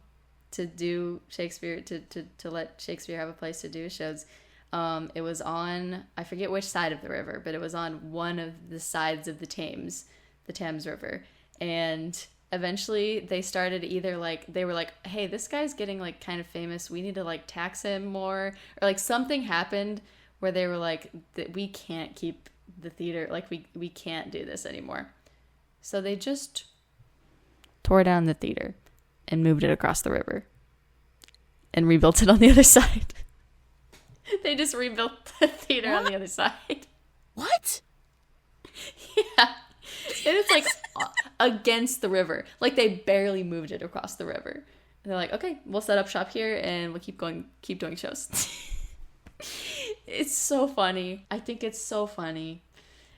to do Shakespeare, to let Shakespeare have a place to do his shows, it was on, I forget which side of the river, but it was on one of the sides of the Thames River. And eventually they started either like, they were like, hey, this guy's getting like kind of famous. We need to like tax him more. Or like something happened where they were like, that we can't keep the theater, like we can't do this anymore. So they just tore down the theater and moved it across the river and rebuilt it on the other side. They just rebuilt the theater on the other side. What? Yeah. And it's like against the river. Like they barely moved it across the river. And they're like, okay, we'll set up shop here and we'll keep doing shows. It's so funny. I think it's so funny.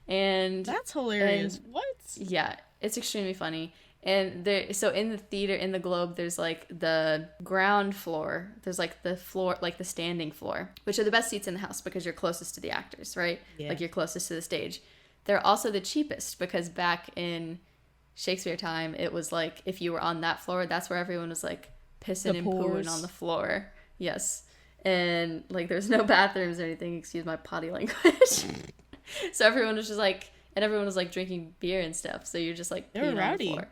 And that's hilarious. What? Yeah, it's extremely funny. And so in the theater, in the Globe, there's like the ground floor. There's like the floor, like the standing floor, which are the best seats in the house because you're closest to the actors, right? Yeah. Like you're closest to the stage. They're also the cheapest because back in Shakespeare time, it was like if you were on that floor, that's where everyone was like pissing and pooing on the floor. Yes. And like there's no bathrooms or anything, excuse my potty language. So everyone was just like, and everyone was like drinking beer and stuff. So you're just like, they're rowdy. On the floor.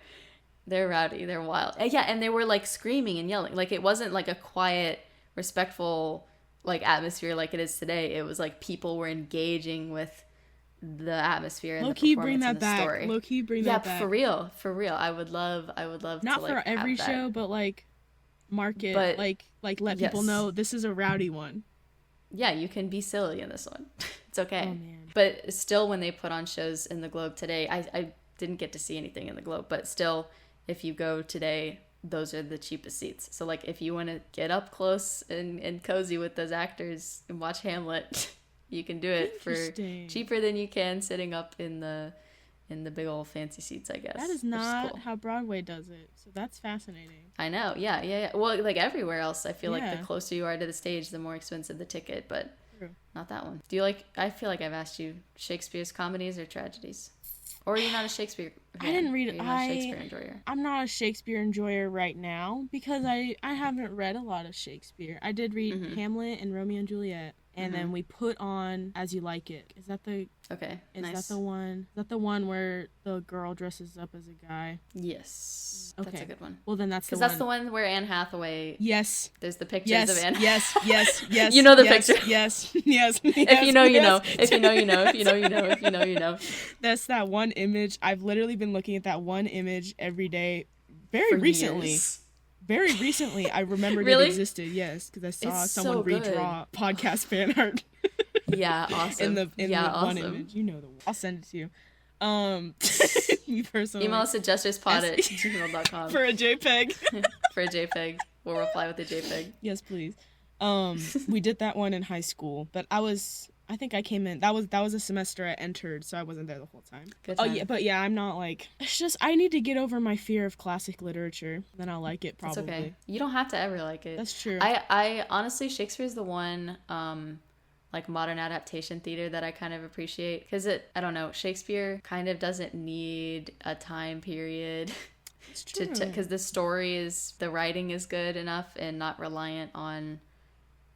They're rowdy. They're wild. And yeah, and they were like screaming and yelling. Like it wasn't like a quiet, respectful like atmosphere like it is today. It was like people were engaging with the atmosphere and the performance and the story. Low key bring that back. Yeah, for real. I would love not to like for every have show, but like market, but like let people know this is a rowdy one. Yeah, you can be silly in this one. It's okay. Oh, man. But still, when they put on shows in the Globe today, I didn't get to see anything in the Globe, but still, if you go today, those are the cheapest seats. So like if you want to get up close and cozy with those actors and watch Hamlet, you can do it for cheaper than you can sitting up in the big old fancy seats, I guess. That is not how Broadway does it. So that's fascinating. I know. Yeah. Well, like everywhere else, I feel like the closer you are to the stage, the more expensive the ticket, but not that one. Do you like, I feel like I've asked you Shakespeare's comedies or tragedies? Or are you not a Shakespeare fan? I didn't read it. You're not a Shakespeare enjoyer? I'm not a Shakespeare enjoyer right now because I haven't read a lot of Shakespeare. I did read Hamlet and Romeo and Juliet. And then we put on As You Like It. Is that the... Okay, nice. Is that the one where the girl dresses up as a guy? Yes. Okay. That's a good one. Well, then that's the one. Because that's the one where Anne Hathaway... Yes. There's the pictures of Anne. Yes. You know the picture. Yes. If you know, you know. If you know, you know. If you know, you know. If you know, you know. That's that one image. I've literally been looking at that one image every day very recently. Very recently, I remembered it existed. Yes, because I saw someone redraw podcast fan art. Yeah, awesome. in the one image, you know the one. I'll send it to you. Me personally. Email us at justicepod@gmail.com for a JPEG. For a JPEG, we'll reply with a JPEG. Yes, please. We did that one in high school, but I was I think I came in. That was a semester I entered, so I wasn't there the whole time. Good time. Oh yeah, but yeah, I'm not like. It's just I need to get over my fear of classic literature. Then I'll like it probably. That's okay. You don't have to ever like it. That's true. I honestly, Shakespeare's the one like modern adaptation theater that I kind of appreciate, because I don't know, Shakespeare kind of doesn't need a time period. It's true. Because the writing is good enough and not reliant on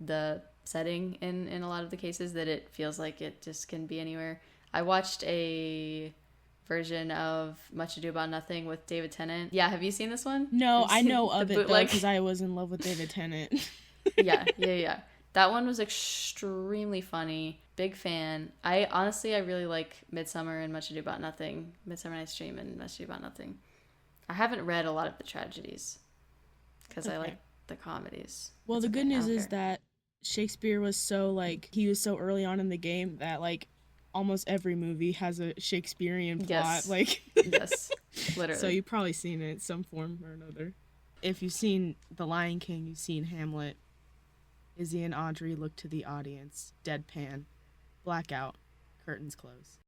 the setting in a lot of the cases that it feels like it just can be anywhere. I watched a version of Much Ado About Nothing with David Tennant. Yeah, have you seen this one? No, I know of it though, because I was in love with David Tennant. yeah. That one was extremely funny. Big fan. I really like Midsummer and Much Ado About Nothing. Midsummer Night's Dream and Much Ado About Nothing. I haven't read a lot of the tragedies because I like the comedies. Well, the good news is that Shakespeare was he was so early on in the game that like almost every movie has a Shakespearean plot. Yes, literally. So you've probably seen it in some form or another. If you've seen The Lion King, you've seen Hamlet. Izzie and Audrey look to the audience. Deadpan. Blackout. Curtains close.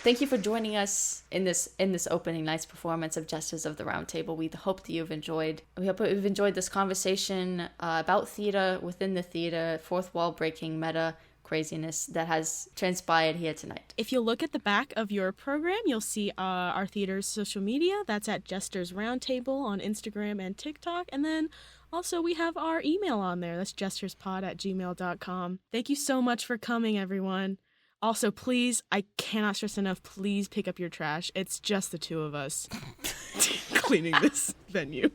Thank you for joining us in this opening night's performance of Justice of the Round Table. We hope that you've enjoyed. We hope you've enjoyed this conversation about theater within the theater, fourth wall breaking meta craziness that has transpired here tonight. If you look at the back of your program, you'll see our theater's social media. That's at Jesters Roundtable on Instagram and TikTok, and then also we have our email on there. That's jesterspod@gmail.com. Thank you so much for coming, everyone. Also, please, I cannot stress enough, please pick up your trash. It's just the two of us cleaning this venue.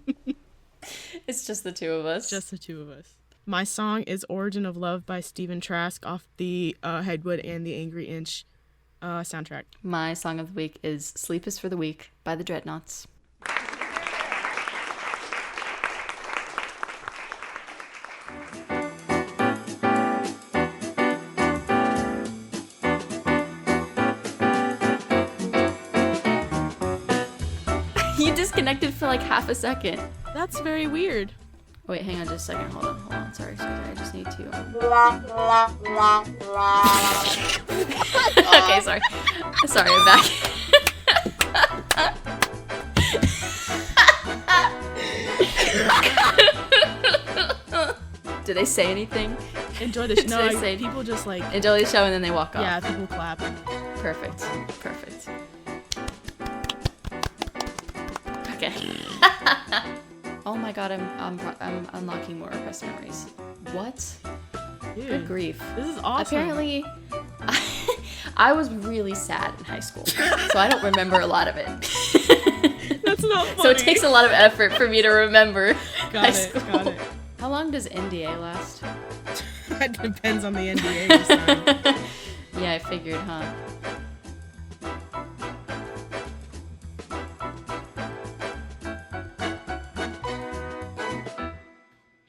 It's just the two of us. Just the two of us. My song is Origin of Love by Stephen Trask off the Headwood and the Angry Inch soundtrack. My song of the week is Sleep is for the Weak by the Dreadnoughts. You disconnected for like half a second. That's very weird. Wait, hang on just a second. Hold on. Sorry. I just need to... Okay, sorry. Sorry, I'm back. Do they say anything? Enjoy the show. No, people just like... Enjoy the show and then they walk off. Yeah, people clap. Perfect. Okay. Oh my god, I'm unlocking more repressed memories. What? Dude, good grief. This is awesome. Apparently, I was really sad in high school, so I don't remember a lot of it. That's not funny. So it takes a lot of effort for me to remember high school. Got it. How long does NDA last? That depends on the NDA this time. Yeah, I figured, huh?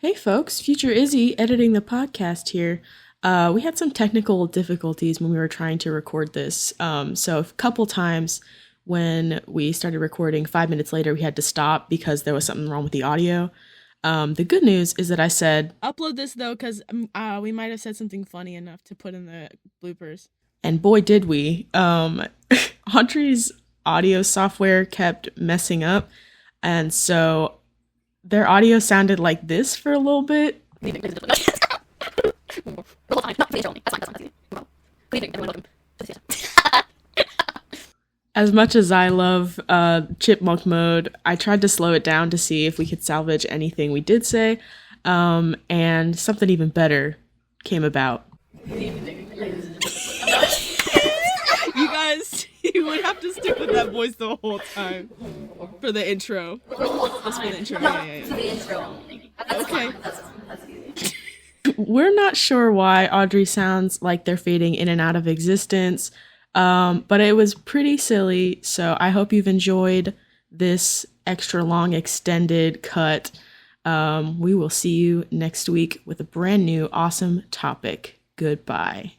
Hey folks, Future Izzy editing the podcast here. We had some technical difficulties when we were trying to record this. So a couple times when we started recording, 5 minutes later, we had to stop because there was something wrong with the audio. The good news is that I said, upload this though, because we might have said something funny enough to put in the bloopers. And boy, did we. Audrey's audio software kept messing up. And so their audio sounded like this for a little bit. As much as I love chipmunk mode, I tried to slow it down to see if we could salvage anything we did say, and something even better came about. You guys, you would have to stick with that voice the whole time for the intro. Just for the intro. Yeah. Okay. We're not sure why Audrey sounds like they're fading in and out of existence, but it was pretty silly, so I hope you've enjoyed this extra long extended cut. We will see you next week with a brand new awesome topic. Goodbye.